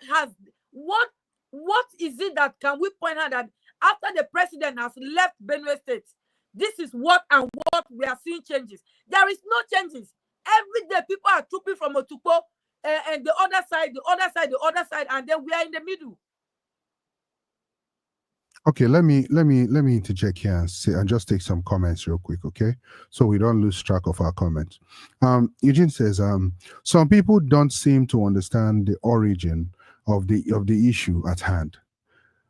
is it that can we point out that after the president has left Benue State, this is what we are seeing changes? There is no changes. Every day people are trooping from Otukpo and the other side, and then we are in the middle. Okay, let me interject here and just take some comments real quick, okay? So we don't lose track of our comments. Eugene says, some people don't seem to understand the origin of the issue at hand.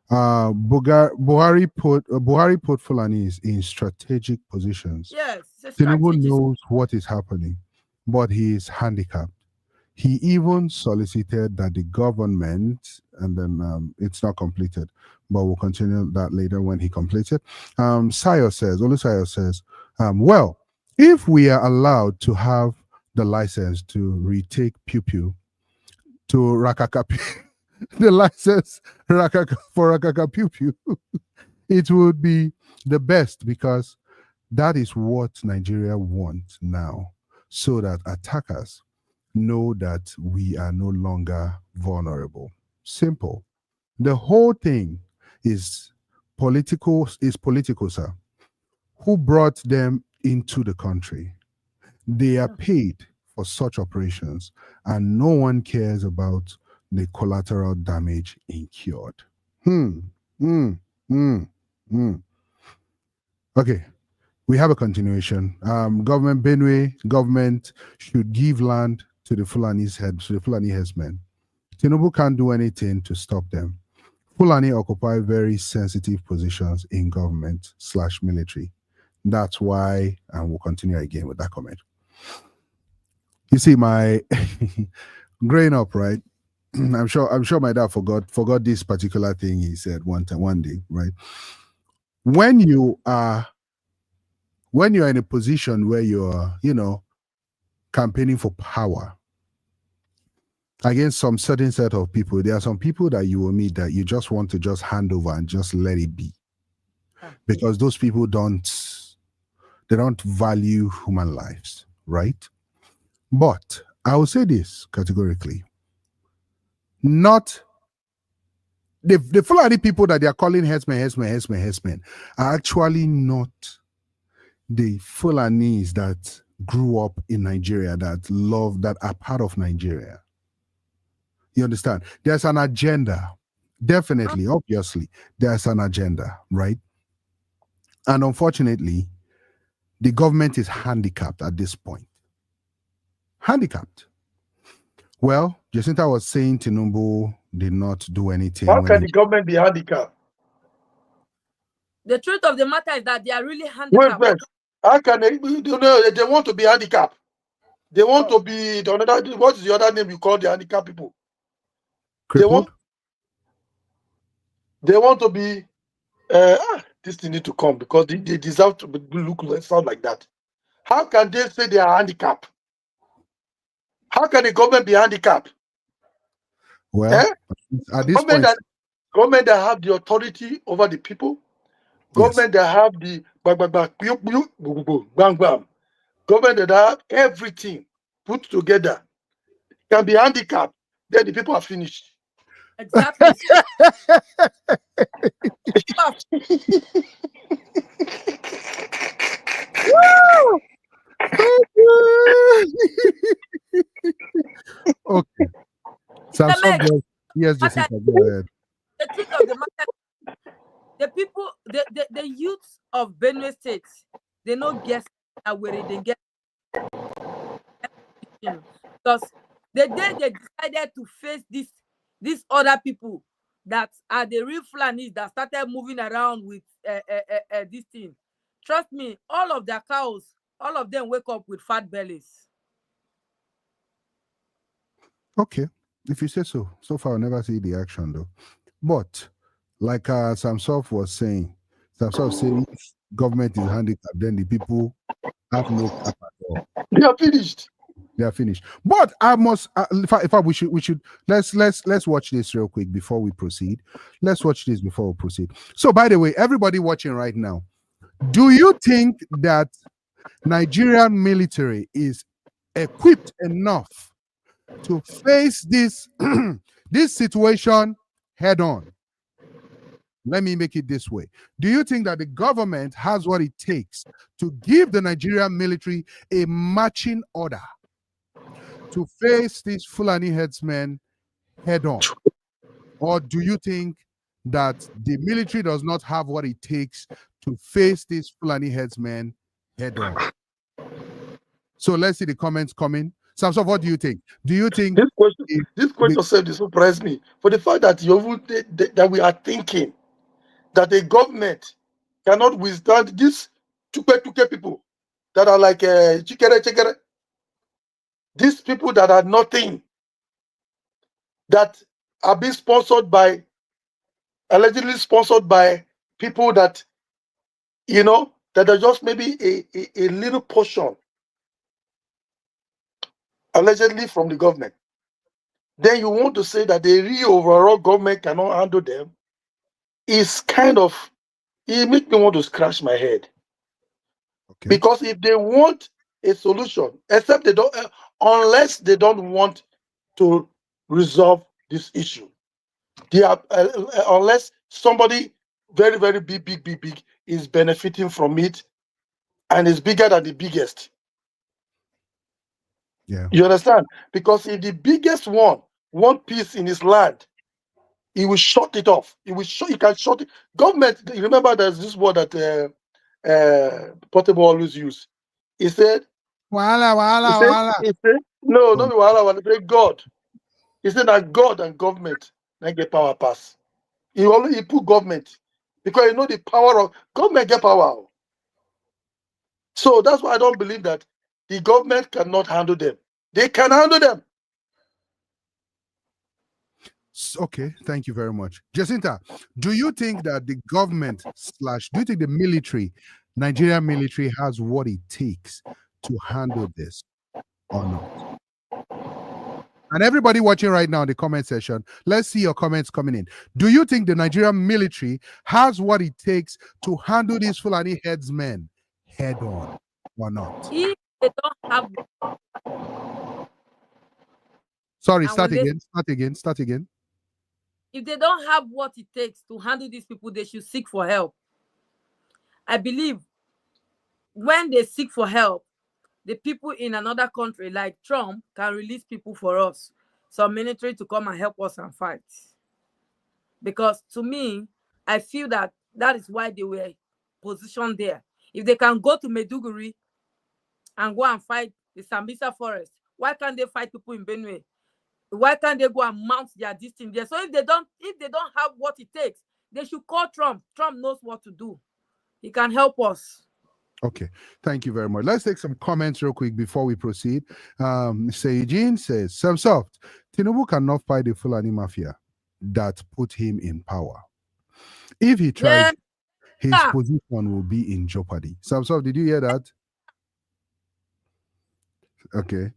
Buhari put Fulanis in strategic positions. Yes, Tinubu knows what is happening, but he is handicapped. He even solicited that the government, and then it's not completed, but we'll continue that later when he completes it. Olusayo says, well, if we are allowed to have the license to retake Pew Pew to Rakaka, the license for Rakaka Pew Pew, it would be the best, because that is what Nigeria wants now, so that attackers know that we are no longer vulnerable. Simple. The whole thing is political, sir. Who brought them into the country? They are paid for such operations, and no one cares about the collateral damage incurred. Okay, we have a continuation. Benue government should give land to the Fulani headsmen. Tinubu can't do anything to stop them. Fulani occupy very sensitive positions in government / military. That's why, and we'll continue again with that comment. You see, my growing up, right? I'm sure my dad forgot this particular thing he said one day, right? When you are in a position where you're, campaigning for power against some certain set of people, there are some people that you will meet that you just want to just hand over and just let it be, because those people don't value human lives, right? But I will say this categorically: not the Fulani people that they are calling headsmen are actually not the Fulanis that grew up in Nigeria, that are part of Nigeria. You understand? There's an agenda. Definitely, obviously, there's an agenda, right? And unfortunately, the government is handicapped at this point. Handicapped. Well, Jacinta was saying Tinubu did not do anything. How can the government be handicapped? The truth of the matter is that they are really handicapped. Wait. How can they want to be handicapped? They want to be what is the other name you call the handicapped people? Crippled? They want to be this thing need to come, because they deserve to sound like that. How can they say they are handicapped? How can the government be handicapped? Well, at this point, government that have the authority over the people, government that have the bang bang, government that have everything put together, can be handicapped, then the people are finished. Exactly. Okay. Some Alex, yes, Jessica, go ahead. the truth of the matter, the people, the youths of Benue State, they no guess where they get because the day they decided to face these other people that are the real Fulanis that started moving around with this thing. Trust me, all of their cows, all of them wake up with fat bellies. Okay, if you say so. So far, I'll never see the action though. But like Samsov was saying, Samsov saying if government is handicapped, then the people have no cap at all. They are finished. They are finished. But I must, in fact, we should let's watch this real quick before we proceed. Let's watch this before we proceed. So, by the way, everybody watching right now, do you think that Nigerian military is equipped enough to face this this situation head on? Let me make it this way. Do you think that the government has what it takes to give the Nigerian military a marching order to face these Fulani headsmen head on? Or do you think that the military does not have what it takes to face these Fulani headsmen head on? So let's see the comments coming. Samson, what do you think? Do you think this question surprised me for the fact that that we are thinking that the government cannot withstand these tuke people that are like chikere. These people that are nothing, that are being allegedly sponsored by people that, that are just maybe a little portion, allegedly from the government. Then you want to say that the real overall government cannot handle them? It's kind of, it makes me want to scratch my head. Okay. Because if they want a solution, except they don't, unless they don't want to resolve this issue, they are, unless somebody very, very big is benefiting from it and is bigger than the biggest. Yeah. You understand? Because if the biggest one piece in his land, he will shut it off. He can shut it. Government, you remember there's this word that Portable always use. He said, Wala. He said, no, not wala. He said God. He said that God and government then get power pass. He put government because you know the power of government get power. So that's why I don't believe that the government cannot handle them. They can handle them. Okay, thank you very much. Jacinta, do you think that the government / do you think the military, Nigerian military, has what it takes to handle this or not? And everybody watching right now in the comment section, let's see your comments coming in. Do you think the Nigerian military has what it takes to handle these Fulani headsmen head on or not? If they don't have... Sorry, start again. If they don't have what it takes to handle these people, they should seek for help. I believe when they seek for help, the people in another country like Trump can release people for us, some military to come and help us and fight. Because to me, I feel that is why they were positioned there. If they can go to Maiduguri and go and fight the Sambisa forest, why can't they fight people in Benue? Why can't they go and mount their distance there? So if they don't have what it takes, they should call Trump. Trump knows what to do. He can help us. Okay, thank you very much. Let's take some comments real quick before we proceed. Eugene says, "Some soft. Tinubu cannot fight the Fulani mafia that put him in power. If he tries, his position will be in jeopardy." Some soft, did you hear that? Okay.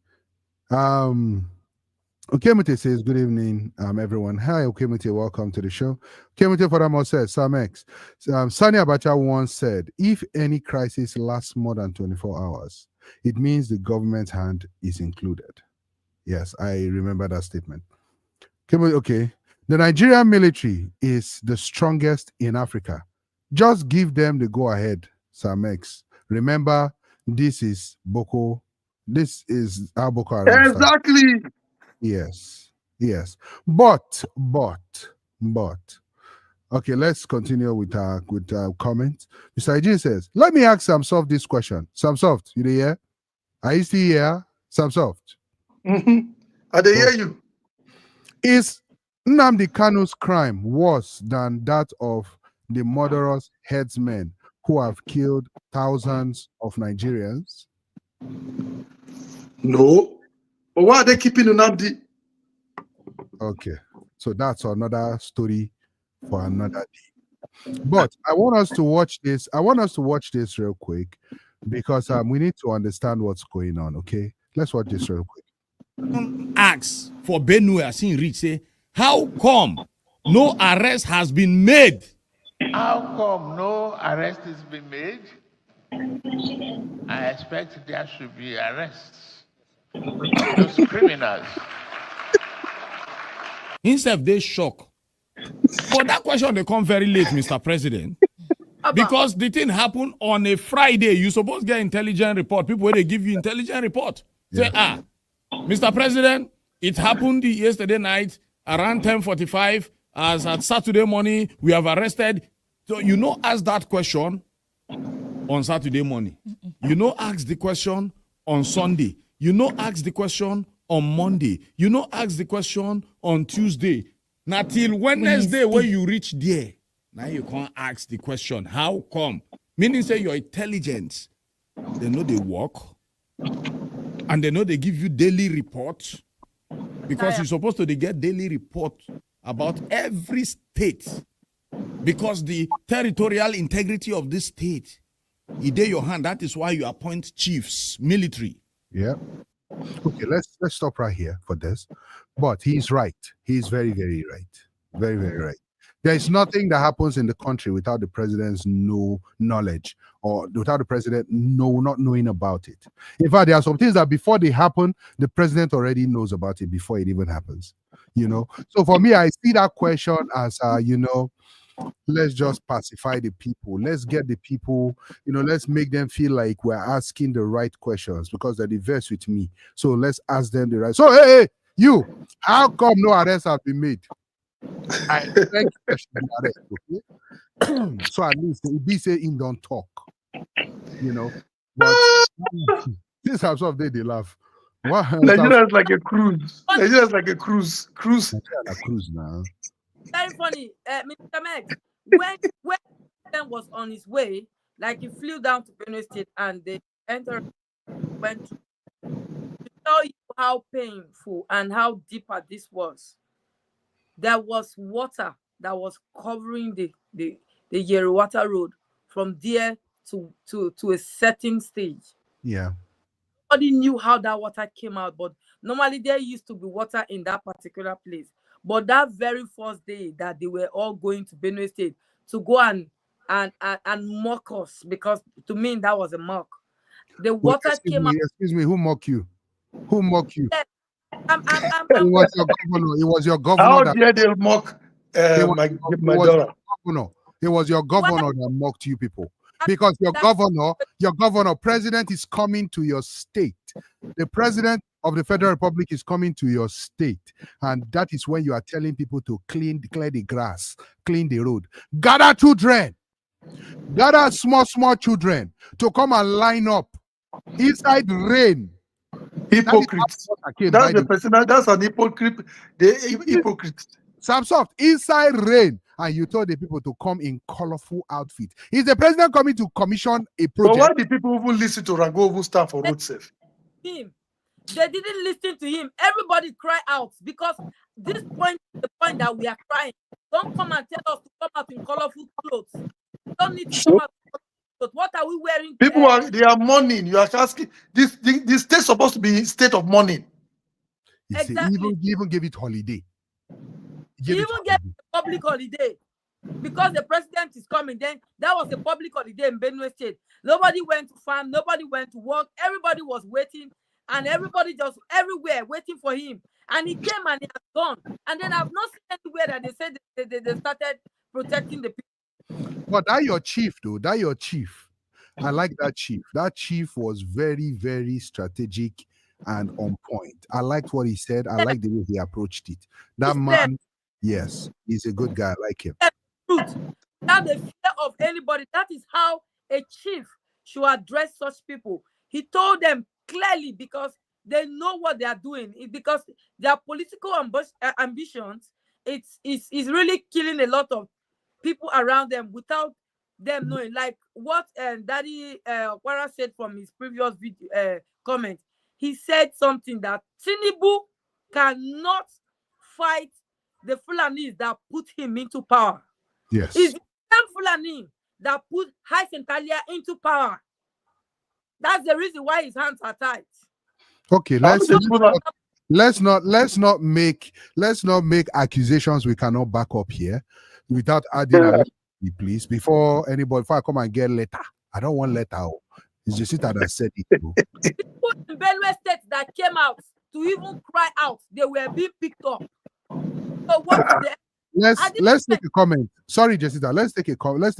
Okemute says, good evening, everyone. Hi, Okemute, welcome to the show. Okemute furthermore says, Sam X, Sani Abacha once said, if any crisis lasts more than 24 hours, it means the government's hand is included. Yes, I remember that statement. Okay. The Nigerian military is the strongest in Africa. Just give them the go ahead, Sam X. Remember, this is Boko. This is how Boko Haram started. Exactly. Yes, but okay, let's continue with comments. Mr. Eugene says, let me ask Samsoft this question. Samsoft, you there? Are you still here? Samsoft. I dey hear you. Is Nnamdi Kanu's crime worse than that of the murderous headsmen who have killed thousands of Nigerians? No. But why are they keeping Nnamdi? Okay, so that's another story for another day. But I want us to watch this. I want us to watch this real quick because we need to understand what's going on. Okay, let's watch this real quick. Asks for Benue as in reach say, how come no arrest has been made? How come no arrest has been made? I expect there should be arrests of those criminals. Instead, they shock. But that question they come very late, Mr. President. Because the thing happened on a Friday. You supposed to get intelligent report. People where they give you intelligent report. Say, Mr. President, it happened yesterday night around 10:45. As at Saturday morning, we have arrested. So you know, ask that question on Saturday morning. You know, ask the question on Sunday. You know, ask the question on Monday. You know, ask the question on Tuesday. Now till Wednesday when you reach there, now you can't ask the question, how come? Meaning say your intelligence, they know they work, and they know they give you daily report, because you're supposed to get daily report about every state, because the territorial integrity of this state is in your hand. That is why you appoint chiefs, military. Yeah. Okay, let's stop right here for this. But he's right. He's very, very right. Very, very right. There is nothing that happens in the country without the president's knowledge, or without the president not knowing about it. In fact, there are some things that before they happen, the president already knows about it before it even happens. You know. So for me, I see that question as let's just pacify the people. Let's get the people, let's make them feel like we're asking the right questions because they're diverse with me. So let's ask them the right. So, hey, you, how come no arrests have been made? I expect there should be arrest, okay? So at least it be say in don't talk, But this have sort of they laugh. Nigeria is like a cruise. Nigeria is like a cruise. Cruise now. Very funny, Mr. Max. When the was on his way, like he flew down to Benue State and they went to tell you how painful and how deeper this was. There was water that was covering the Yerwata Road from there to a certain stage. Yeah. Nobody knew how that water came out, but normally there used to be water in that particular place. But that very first day that they were all going to Benue State to go and mock us, because to me that was a mock. The water came out. Excuse me, who mock you? Who mock you? Yes. It was your governor. It was your governor. How dare they mock my daughter? It was your governor that mocked you people. Because your governor, president is coming to your state. The president of the Federal Republic is coming to your state. And that is when you are telling people to clear the grass, clean the road. Gather children. Gather small children to come and line up inside the rain. Hypocrites. That's the person. That's an hypocrite. The hypocrite. Samsoft, inside rain, and you told the people to come in colorful outfit. Is the president coming to commission a project? But why did people even listen to Rango even stand for road safe? Him. They didn't listen to him. Everybody cry out, because this point is the point that we are crying. Don't come and tell us to come out in colorful clothes. Don't need to come out in colorful clothes. What are we wearing? People are mourning. You are asking. This state is supposed to be in state of mourning. He said he even gave it holiday. He even gave a public holiday because the president is coming. Then that was a public holiday in Benue State. Nobody went to farm, nobody went to work, everybody was waiting, and everybody just everywhere waiting for him. And he came and he has gone. And then I've not seen anywhere that they said they started protecting the people. But that your chief, though, that your chief. I like that chief. That chief was very, very strategic and on point. I liked what he said. I like the way he approached it. That man, yes, he's a good guy. I like him. Truth, without the fear of anybody. That is how a chief should address such people. He told them clearly because they know what they are doing. Because their political ambitions, it's really killing a lot of people around them without them knowing. Like what Daddy Kwara said from his previous video comment. He said something that Tinubu cannot fight the Fulanis that put him into power. Yes. It's the same Fulani that put Hysen Kalia into power. That's the reason why his hands are tight. Okay, let's not make accusations we cannot back up here without adding a please. Before I come and get letter. I don't want letter. It's just that I said it. People in Benue State that came out to even cry out, they were being picked up. So what is the Let's take a comment. Sorry, Jessica. Let's take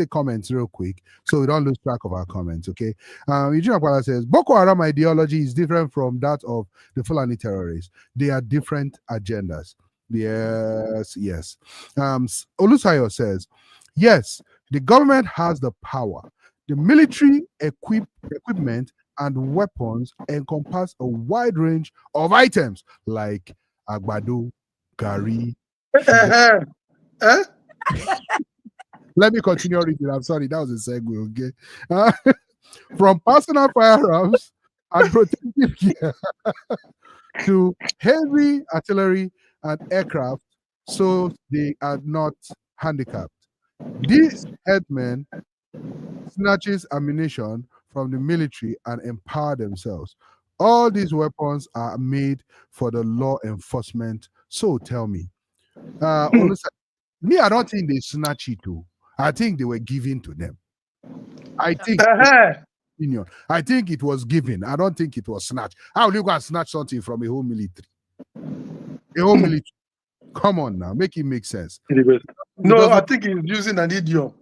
comments real quick so we don't lose track of our comments. Okay. Eugene Akwala says Boko Haram ideology is different from that of the Fulani terrorists. They are different agendas. Yes. Olusayo says, yes, the government has the power. The military equipment and weapons encompass a wide range of items like agbado, gari. Let me continue reading. I'm sorry, that was a segue. Okay, from personal firearms and protective gear to heavy artillery and aircraft, so they are not handicapped. These headmen snatches ammunition from the military and empower themselves. All these weapons are made for the law enforcement. So tell me, me, I don't think they snatch it too. I think they were given to them. I think it was given. I don't think it was snatched. How will you go and snatch something from a whole military? A whole military. Come on now, make it make sense. No, I think he's using an idiom.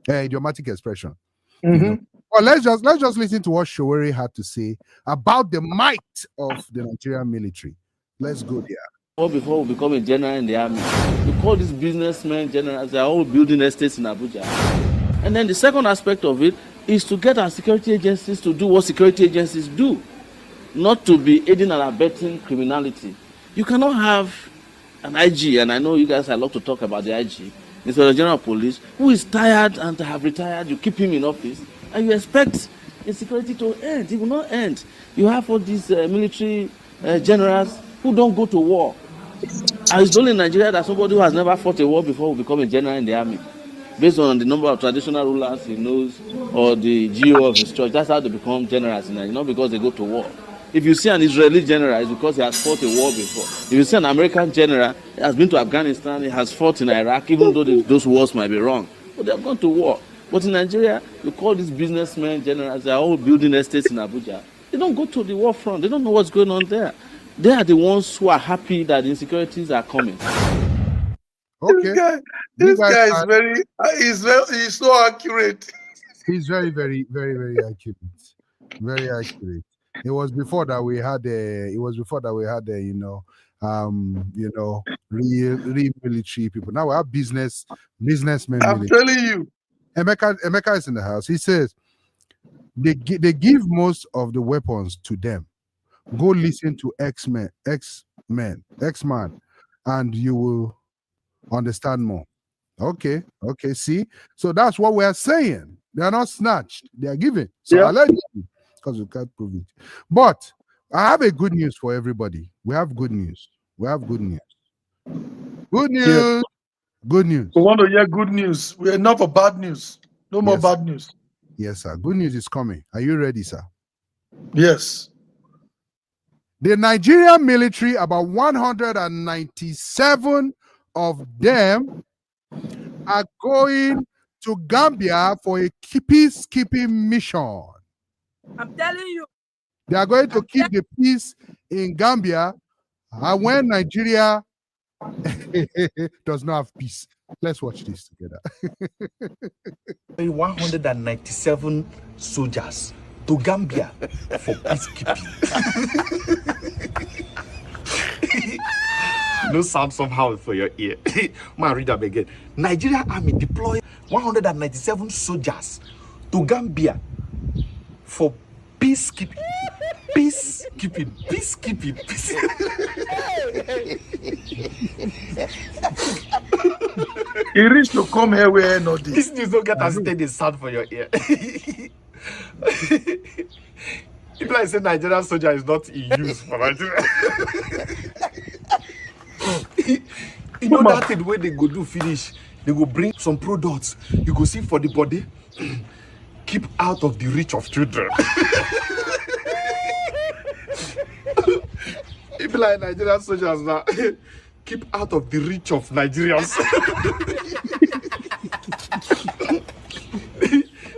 Idiomatic expression. You know? Well, let's just listen to what Showeri had to say about the might of the Nigerian military. Let's go there. Before we become a general in the army, we call these businessmen generals. They are all building estates in Abuja. And then the second aspect of it is to get our security agencies to do what security agencies do, not to be aiding and abetting criminality. You cannot have an IG, and I know you guys love to talk about the IG, Mr. General Police, who is tired and have retired. You keep him in office, and you expect insecurity to end. It will not end. You have all these military generals who don't go to war. And it's only in Nigeria that somebody who has never fought a war before will become a general in the army, based on the number of traditional rulers he knows or the GO of his church. That's how they become generals in Nigeria, not because they go to war. If you see an Israeli general, it's because he has fought a war before. If you see an American general, he has been to Afghanistan, he has fought in Iraq, even though those wars might be wrong. But they have gone to war. But in Nigeria, you call these businessmen generals, they're all building estates in Abuja. They don't go to the war front. They don't know what's going on there. They are the ones who are happy that the insecurities are coming. Okay. This guy is very, he's so accurate. He's very, very, very, very accurate. Very accurate. It was before that we had real military people. Now we have businessmen. I'm telling you. Emeka is in the house. He says they give most of the weapons to them. Go listen to X-Man, and you will understand more. Okay, see? So that's what we're saying. They are not snatched, they are given. So allegedly, because we can't prove it. But I have a good news for everybody. We have good news. Good news. Yeah. Good news. We want to hear good news. We're enough of bad news. No more bad news. Yes, sir. Good news is coming. Are you ready, sir? Yes. The Nigerian military, about 197 of them, are going to Gambia for a peacekeeping mission. I'm telling you. They are going to keep the peace in Gambia, and when Nigeria does not have peace. Let's watch this together. 197 soldiers to Gambia for peacekeeping. No sound somehow for your ear. Man, read that again. Nigeria Army deploy 197 soldiers to Gambia for peacekeeping. Peacekeeping. He reached to come here where not this. This news don't get as steady sound for your ear. People like say Nigerian soldier is not in use for Nigeria. You know that thing where they go do finish, they go bring some products. You go see for the body. Keep out of the reach of children. People like Nigerian soldiers now. Keep out of the reach of Nigerians.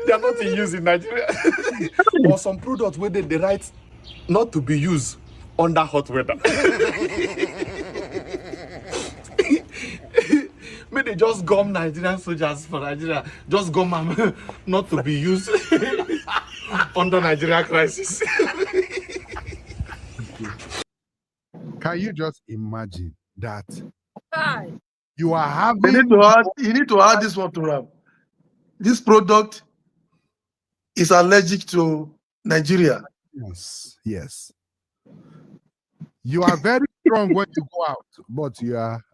They are not in use in Nigeria. Or some products where they write not to be used under hot weather. May they just gum Nigerian soldiers for Nigeria. Just gum them not to be used under Nigeria crisis. Can you just imagine that? Hi. You are having. You need to add this one to Ram. This product is allergic to Nigeria. Yes. You are very strong when you go out, but you are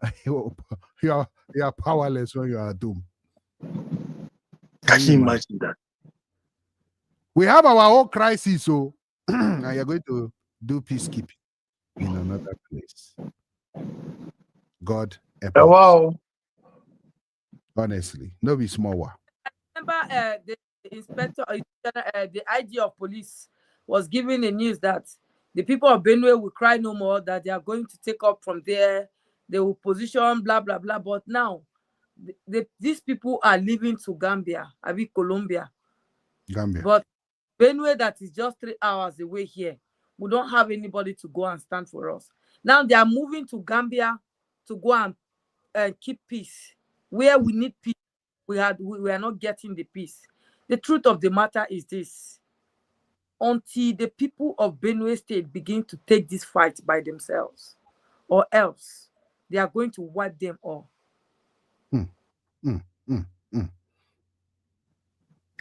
powerless when you are doomed. Can you imagine that? We have our own crisis, so and you're going to do peacekeeping in another place. God help us. Wow. Honestly, no be small one. Remember the inspector, the IG of police was giving the news that the people of Benue will cry no more, that they are going to take up from there, they will position, blah, blah, blah. But now, these people are leaving to Gambia, Colombia. Gambia. But Benue, that is just 3 hours away here, we don't have anybody to go and stand for us. Now they are moving to Gambia to go and keep peace. Where we need peace, we are not getting the peace. The truth of the matter is this. Until the people of Benue State begin to take this fight by themselves, or else they are going to wipe them all. And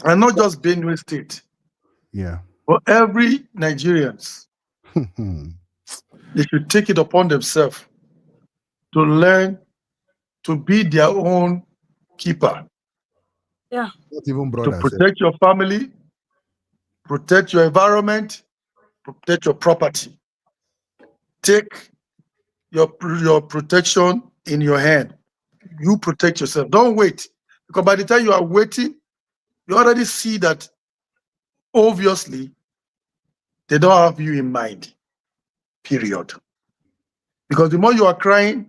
not just Benue State. Yeah. But every Nigerians, they should take it upon themselves to learn to be their own keeper. Yeah. Not even to protect your family, protect your environment, protect your property. Take your protection in your hand. You protect yourself. Don't wait. Because by the time you are waiting, you already see that obviously they don't have you in mind. Period. Because the more you are crying,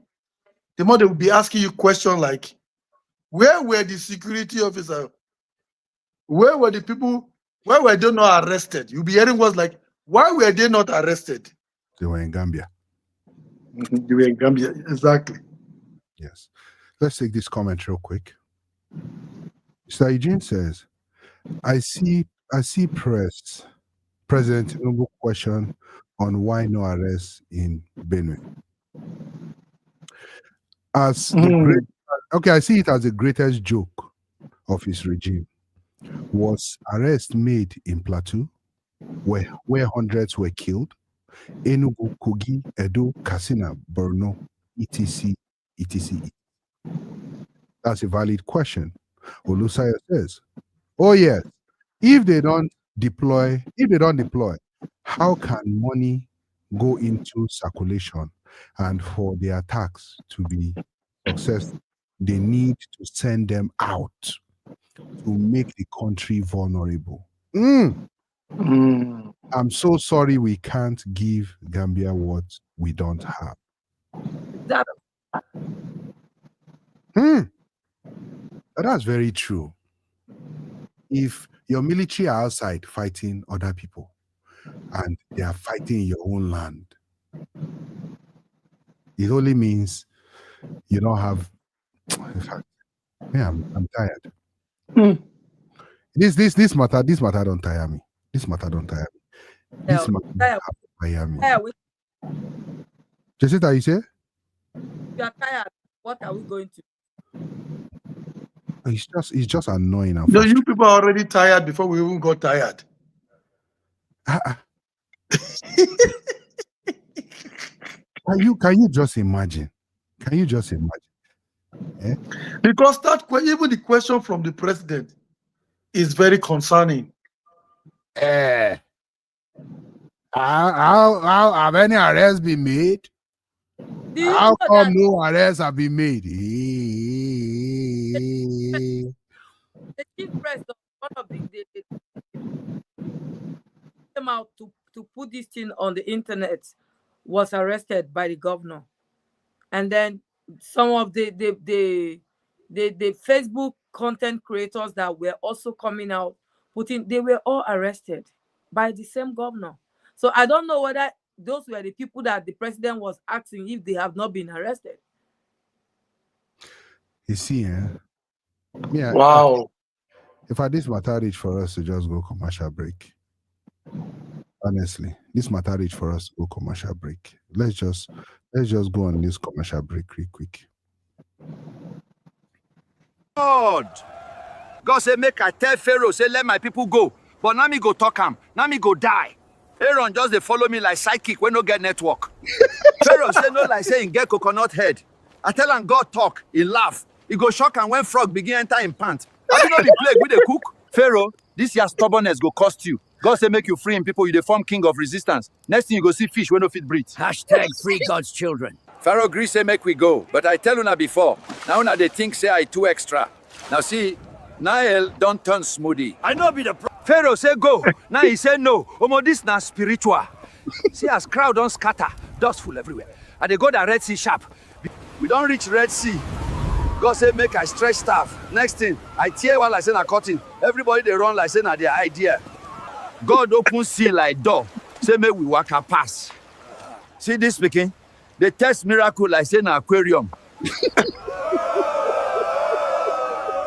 the more they will be asking you questions like, where were the security officers? Where were the people? Why were they not arrested? You'll be hearing words like, why were they not arrested? They were in Gambia. They were in Gambia, exactly. Yes. Let's take this comment real quick. Mr. Eugene says, I see President Tinubu question on why no arrest in Benue. I see it as the greatest joke of his regime. Was arrest made in Plateau, where hundreds were killed? Enugu, Kogi, Edo, Katsina, Borno, etc. That's a valid question. Olusaya says, oh yes, if they don't deploy, how can money go into circulation? And for the attacks to be successful, they need to send them out to make the country vulnerable. I'm so sorry we can't give Gambia what we don't have. That That's very true. If your military are outside fighting other people and they are fighting in your own land, it only means you don't have. In fact, yeah, I'm tired. This matter don't tire me. This matter don't tire me. This matter don't tire me. Jessica, you say? you are tired. What are we going to? It's just annoying and No, frustrating. you people are already tired before we even got tired. Can you just imagine? Can you just imagine? Eh? Because even the question from the president is very concerning. How have any arrests been made? Do you How know come that no arrests have been made? the chief press of one of the came out to put this thing on the internet was arrested by the governor, and then some of the Facebook content creators that were also coming out they were all arrested by the same governor. So I don't know whether those were the people that the president was asking if they have not been arrested. You see, yeah. Wow. If I this matter reach for us to just go commercial break. Honestly, this matter reach for us to go commercial break. Let's just go on this commercial break quick. God say make I tell Pharaoh, say let my people go. But now me go talk him. Now me go die. Aaron just they follow me like sidekick when no get network. Pharaoh say no like saying get coconut head. I tell him God talk, he laugh. He go shock and when frog begin enter in pants. I not be plague with the cook. Pharaoh, this your stubbornness go cost you. God say make you free in people, you the form king of resistance. Next thing you go see fish when no fit breathe. Hashtag free God's children. Pharaoh agree say make we go, but I tell una before. Now una they think say I too extra. Now see, Nile don't turn smoothie. I know be the Pharaoh say go. Now he say no. Omo this na spiritual. See as crowd don't scatter, dust full everywhere. And they go the Red Sea sharp. We don't reach Red Sea. God say make I stretch staff. Next thing, I tear while I say na cutting. Everybody they run like say na their idea. God open sea like door. Say make we walk a pass. See this speaking? They test miracle like say na aquarium.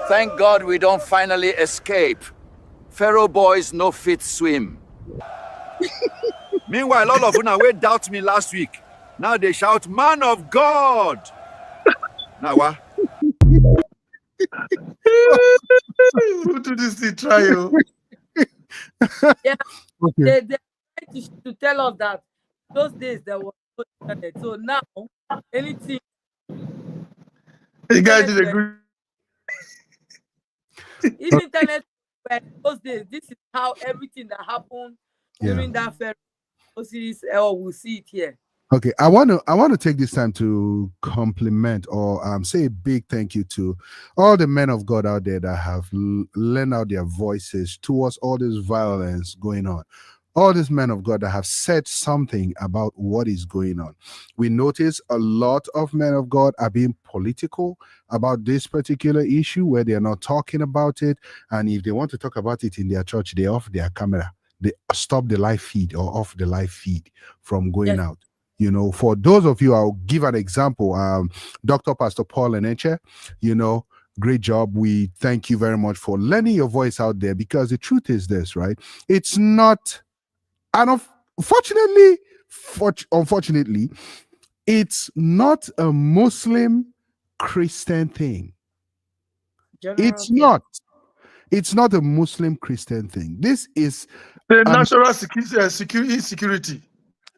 Thank God we don't finally escape. Pharaoh boys no fit swim. Meanwhile, all of you now wait doubt me last week. Now they shout, man of God. Now what? Who do this thing trial? Yeah, Okay. they tried to tell us that those days there was no internet. So now anything You guys did a good. if internet were those days, this is how everything that happened during that Pharaoh series, we'll see it here. Okay, I want to take this time to compliment or say a big thank you to all the men of God out there that have lent out their voices towards all this violence going on. All these men of God that have said something about what is going on. We notice a lot of men of God are being political about this particular issue where they are not talking about it. And if they want to talk about it in their church, they off their camera. They stop the live feed or off the live feed from going out. You know, for those of you, I'll give an example. Dr. Pastor Paul Eneche, great job. We thank you very much for lending your voice out there, because the truth is this, right? It's not, and unfortunately, it's not a Muslim Christian thing. It's not a Muslim Christian thing. This is the national security.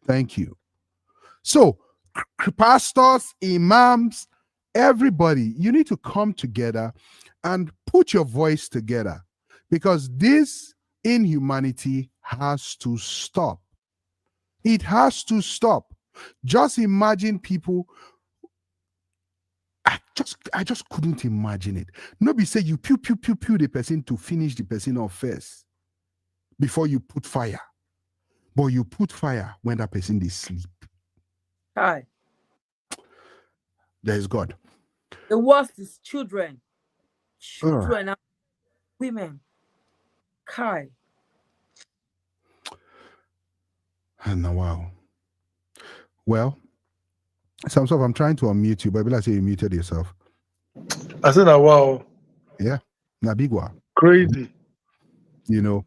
Thank you. So, pastors, imams, everybody, you need to come together and put your voice together, because this inhumanity has to stop. It has to stop. Just imagine people. I just couldn't imagine it. Nobody say you pew the person to finish the person off first. before you put fire. But you put fire when that person is sleep. Hi. There is God. The worst is children. Children and women. Kai. And wow. Well, Samsov, I'm trying to unmute you, but I say you muted yourself. I said, wow. Yeah. Nabigwa. Crazy. You know.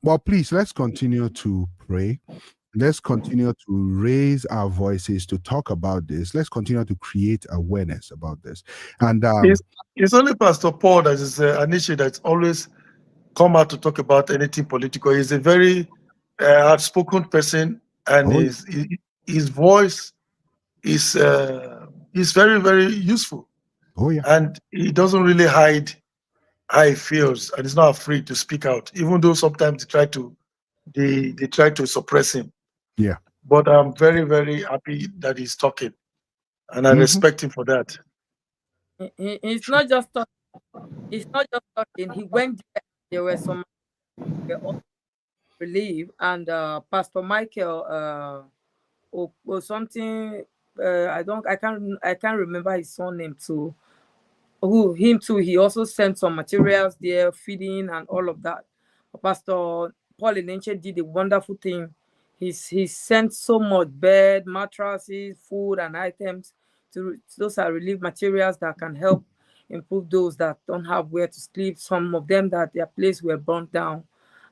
Well, please, let's continue to pray. Let's continue to raise our voices to talk about this. Let's continue to create awareness about this. And it's only Pastor Paul that is an issue that's always come out to talk about anything political. He's a very outspoken person, and his voice is very, very useful. Oh yeah. And he doesn't really hide how he feels, and he's not afraid to speak out, even though sometimes they try to suppress him. Yeah. But I'm very, very happy that he's talking, and I respect him for that. He's not just talking. He's not just talking. He went there. There were some relief, and Pastor Michael or something. I can't remember his surname too. Him too. He also sent some materials there, feeding and all of that. Pastor Paul Enenche did a wonderful thing. He sent so much bed, mattresses, food, and items. Those are relief materials that can help improve those that don't have where to sleep. Some of them that their place were burnt down,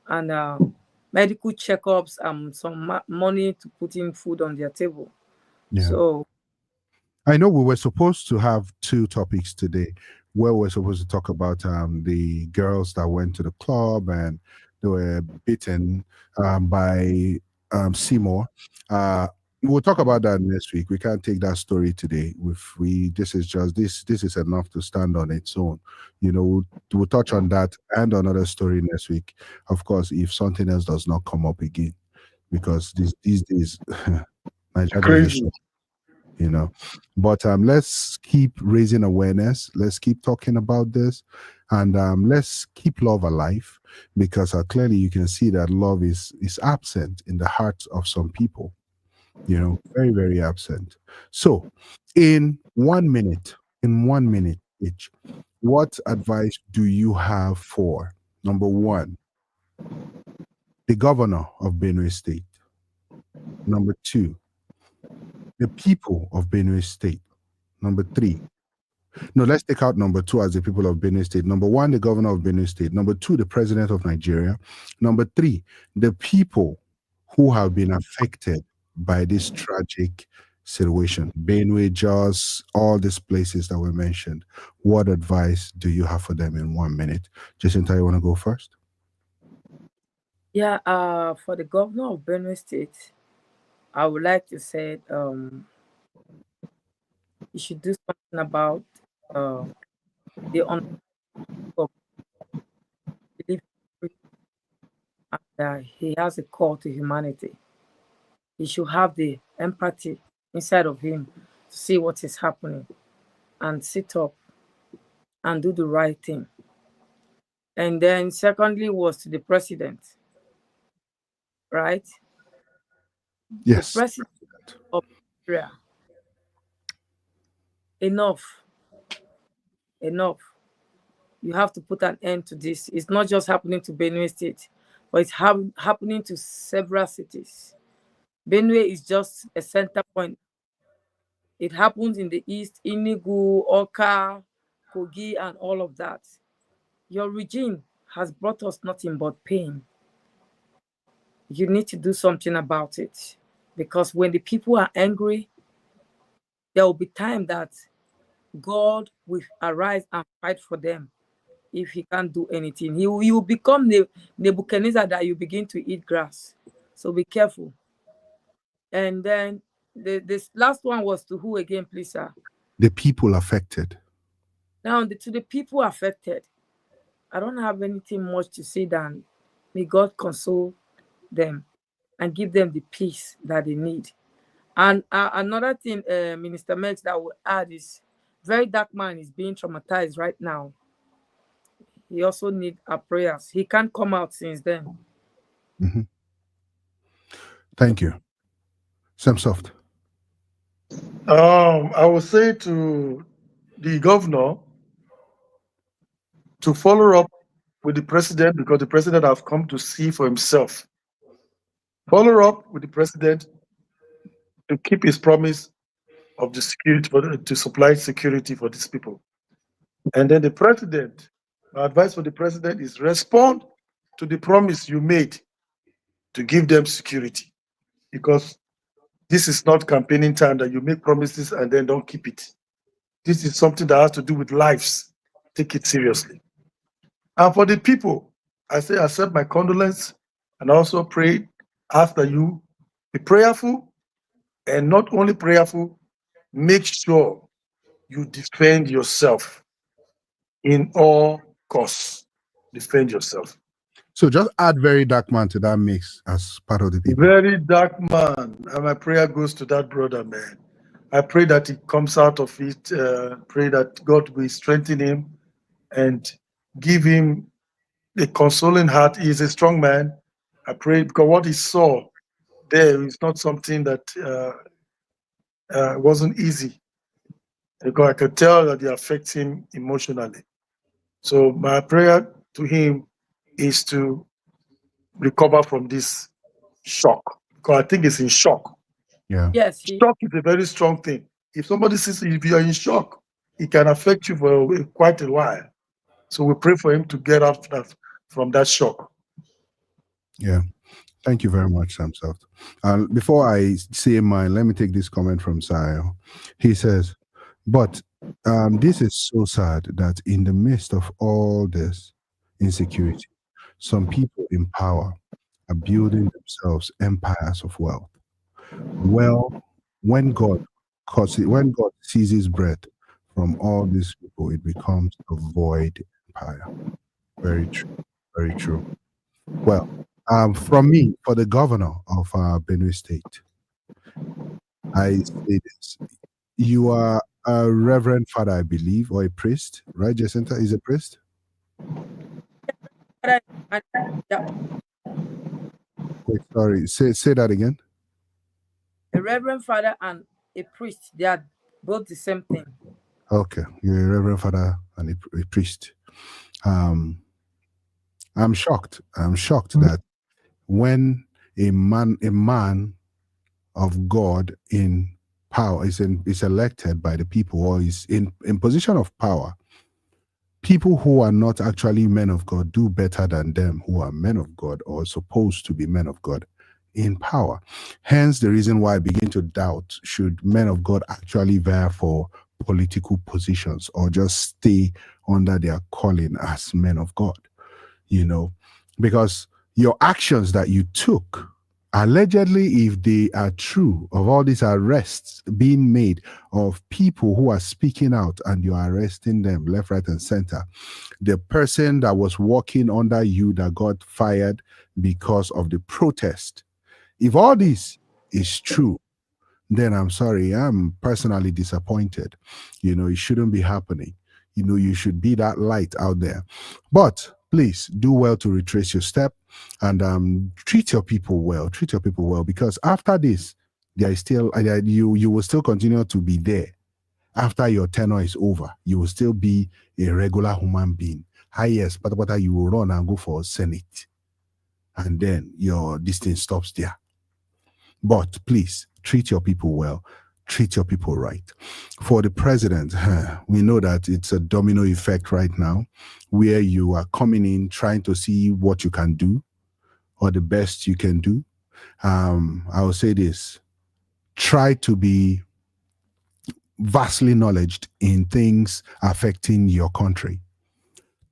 and medical checkups, some money to put in food on their table. Yeah. So I know we were supposed to have two topics today where we're supposed to talk about the girls that went to the club and they were beaten by Seymour. We'll talk about that next week. We can't take that story today. This is enough to stand on its own. You know, we'll touch on that and another story next week. Of course, if something else does not come up again, because these days, Nigeria Crazy. You know, but let's keep raising awareness. Let's keep talking about this, and let's keep love alive, because clearly you can see that love is absent in the hearts of some people. You know, very, very absent. So, in 1 minute, each, what advice do you have for number one, the governor of Benue State? Number two, the people of Benue State. Number three, no, let's take out number two as the people of Benue State. Number one, the governor of Benue State. Number two, the president of Nigeria. Number three, the people who have been affected by this tragic situation. Benue, Jos, all these places that were mentioned. What advice do you have for them in 1 minute? Jacinta, you want to go first? Yeah, for the governor of Benue State, I would like to say he should do something about the of belief, and he has a call to humanity. He should have the empathy inside of him to see what is happening and sit up and do the right thing. And then secondly was to the president, right? Yes. The president of Nigeria. Enough. You have to put an end to this. It's not just happening to Benue State, but it's happening to several cities. Benue is just a center point. It happens in the east, Enugu, Oka, Kogi, and all of that. Your regime has brought us nothing but pain. You need to do something about it, because when the people are angry, there will be time that God will arise and fight for them. If he can't do anything, he will become Nebuchadnezzar, that you begin to eat grass. So be careful. And then this last one was to who again, please, sir? The people affected. Now, to the people affected, I don't have anything much to say than may God console them and give them the peace that they need. And another thing, Minister Mex, that I would add is, very dark man is being traumatized right now. He also needs our prayers. He can't come out since then. Mm-hmm. Thank you. Samsoft. I would say to the governor to follow up with the president, because the president have come to see for himself. Follow up with the president to keep his promise of the security to supply security for these people. And then the president, my advice for the president is respond to the promise you made to give them security, because this is not campaigning time that you make promises and then don't keep it. This is something that has to do with lives. Take it seriously. And for the people, I say accept my condolence and also pray after you. Be prayerful, and not only prayerful, make sure you defend yourself in all costs. Defend yourself. So just add very dark man to that mix as part of the people. Very dark man. And my prayer goes to that brother, man. I pray that he comes out of it. Pray that God will strengthen him and give him a consoling heart. He is a strong man. I pray, because what he saw there is not something that wasn't easy. Because I could tell that it affects him emotionally. So my prayer to him is to recover from this shock. Because I think he's in shock. Yeah. Yes. Shock is a very strong thing. If somebody says if you are in shock, it can affect you for quite a while. So we pray for him to get out from that shock. Yeah. Thank you very much, Samsoft. Before I say mine, let me take this comment from Sayo. He says, but this is so sad that in the midst of all this insecurity, some people in power are building themselves empires of wealth. Well, when God seizes breath from all these people, it becomes a void empire. Very true. Very true. Well, from me, for the governor of Benue State, I say this. You are a reverend father, I believe, or a priest, right? Jacinta is a priest? Yeah. Wait, sorry. Say that again. A reverend father and a priest, they are both the same thing. Okay. You're a reverend father and a priest. I'm shocked. I'm shocked that when a man of God in power is elected by the people or is in position of power, people who are not actually men of God do better than them who are men of God or supposed to be men of God in power. Hence the reason why I begin to doubt, should men of God actually vie for political positions or just stay under their calling as men of God? Because your actions that you took, allegedly, if they are true, of all these arrests being made of people who are speaking out and you're arresting them left, right, and center, the person that was working under you that got fired because of the protest, if all this is true, then I'm sorry, I'm personally disappointed. It shouldn't be happening. You should be that light out there. But please do well to retrace your step and treat your people well. Treat your people well, because after this, there is still you will still continue to be there. After your tenure is over, you will still be a regular human being. Highest, but you will run and go for Senate, and then this thing stops there. But please treat your people well. Treat your people right. For the president, we know that it's a domino effect right now, where you are coming in trying to see what you can do or the best you can do. I will say this: try to be vastly knowledgeable in things affecting your country,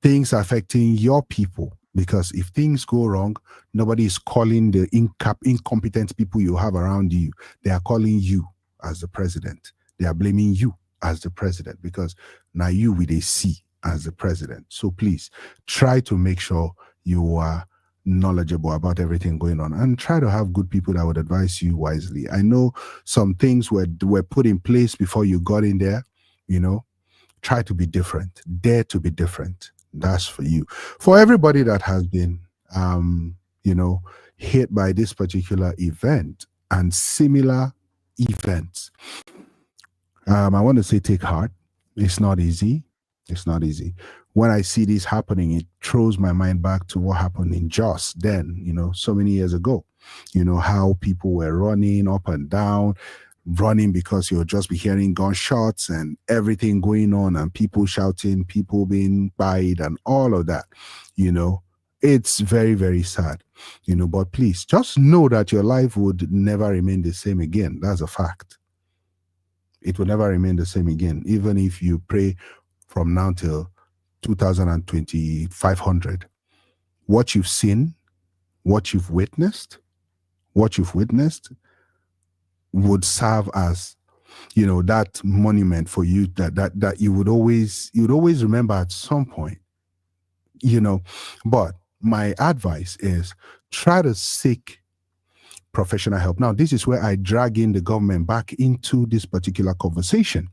things affecting your people. Because if things go wrong, nobody is calling the incompetent people you have around you. They are calling you as the president. They are blaming you as the president, because now you with a C as the president. So please try to make sure you are knowledgeable about everything going on, and try to have good people that would advise you wisely. I know some things were put in place before you got in there. Try to be different. Dare to be different. That's for you. For everybody that has been hit by this particular event and similar events. I want to say take heart. It's not easy. It's not easy. When I see this happening, it throws my mind back to what happened in Jos then, so many years ago. How people were running up and down, running because you'll just be hearing gunshots and everything going on and people shouting, people being buyed and all of that. It's very, very sad. But please just know that your life would never remain the same again. That's a fact. It will never remain the same again, even if you pray from now till 202500. What you've seen, what you've witnessed would serve as, that monument for you that you would always remember at some point. But my advice is try to seek professional help. Now, this is where I drag in the government back into this particular conversation.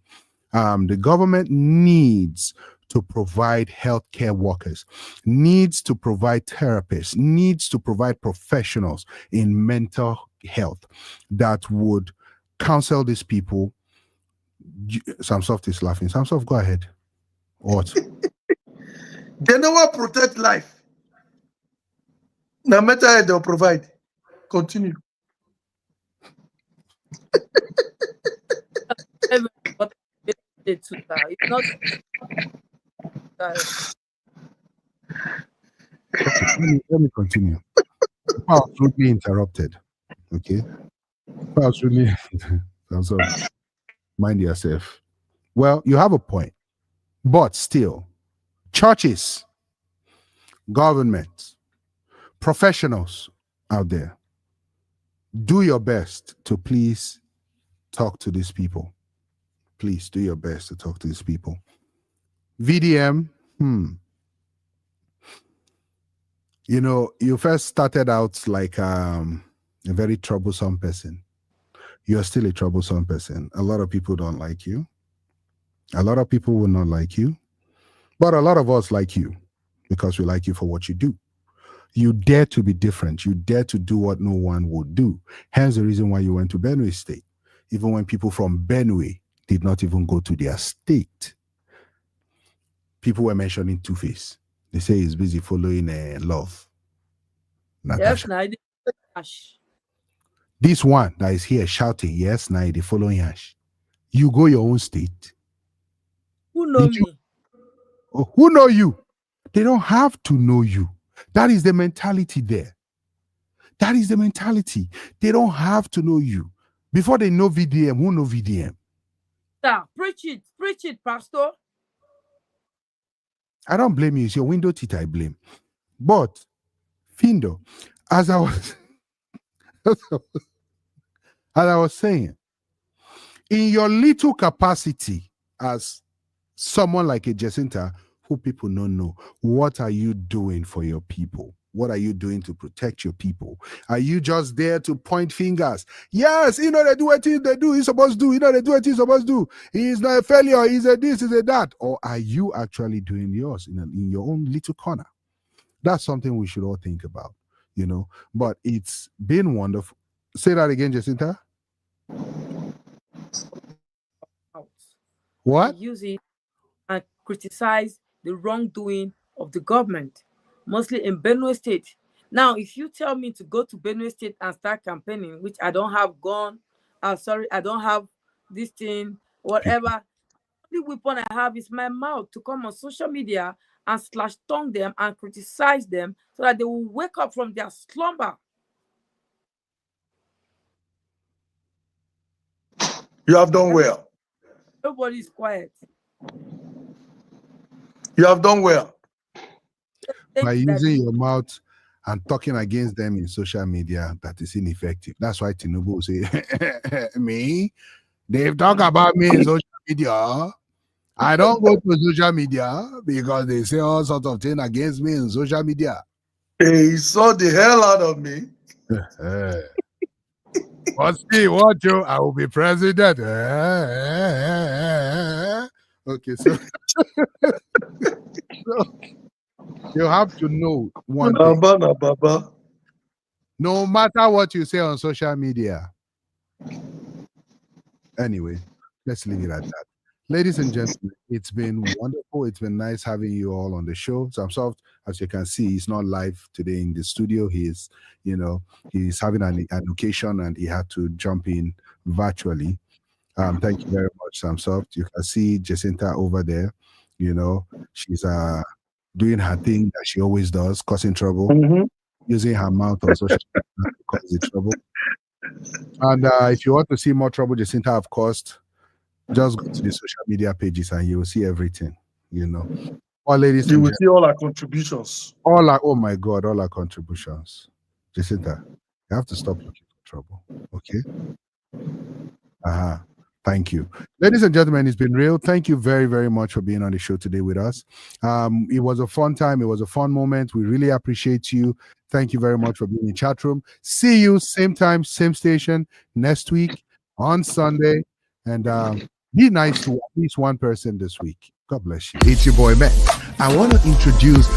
The government needs to provide healthcare workers, needs to provide therapists, needs to provide professionals in mental health that would counsel these people. Samsoft is laughing. Samsoft, go ahead. What? They never protect life. No matter how they'll provide. Continue. It's not. Let me continue. I was rudely interrupted. Okay. I was really. I'm sorry. Mind yourself. Well, you have a point, but still, churches, governments, professionals out there, do your best to please talk to these people. Please do your best to talk to these people. VDM, you first started out like a very troublesome person. You're still a troublesome person. A lot of people don't like you. A lot of people will not like you. But a lot of us like you because we like you for what you do. You dare to be different. You dare to do what no one would do. Hence the reason why you went to Benue State. Even when people from Benue did not even go to their state. People were mentioning Two-Face. They say he's busy following love. Natasha. Yes, this one that is here shouting, yes, now the following Ash. You go your own state. Who know me? Who know you? They don't have to know you. That is the mentality there. That is the mentality. They don't have to know you. Before they know VDM, who know VDM? Sir, preach it, Pastor. I don't blame you. It's your window tint I blame. But, Findo, as I was saying, in your little capacity as someone like a Jacinta, who people don't know, what are you doing for your people? What are you doing to protect your people? Are you just there to point fingers? Yes, they do what they do, he's supposed to do. They do what he's supposed to do. He's not a failure, he's a this, he's a that. Or are you actually doing yours in your own little corner? That's something we should all think about, But it's been wonderful. Say that again, Jacinta. What? Use it and criticize the wrongdoing of the government, mostly in Benue State. Now, if you tell me to go to Benue State and start campaigning, which I don't have gun, I don't have this thing, whatever. The only weapon I have is my mouth to come on social media and slash tongue them and criticize them so that they will wake up from their slumber. You have done well. Nobody is quiet. You have done well. By using your mouth and talking against them in social media, that is ineffective. That's why Tinubu will say, me? They've talked about me in social media. I don't go to social media because they say all sorts of things against me in social media. He saw the hell out of me. But see, what you? I will be president. Okay, so you have to know one thing. Baba. No matter what you say on social media. Anyway, let's leave it at that. Ladies and gentlemen, it's been wonderful. It's been nice having you all on the show. Samsoft, as you can see, he's not live today in the studio. He's having an occasion and he had to jump in virtually. Thank you very much, Samsoft. You can see Jacinta over there. She's doing her thing that she always does, causing trouble, using her mouth on social media to cause the trouble. And if you want to see more trouble Jacinta have caused, just go to the social media pages and you will see everything. All ladies You and will gentlemen, see all our contributions. oh my God, all our contributions. Jacinta, you have to stop looking for trouble. Okay? Thank you. Ladies and gentlemen, it's been real. Thank you very, very much for being on the show today with us. It was a fun time. It was a fun moment. We really appreciate you. Thank you very much for being in chat room. See you same time, same station next week on Sunday. And be nice to at least one person this week. God bless you. It's your boy, Matt. I want to introduce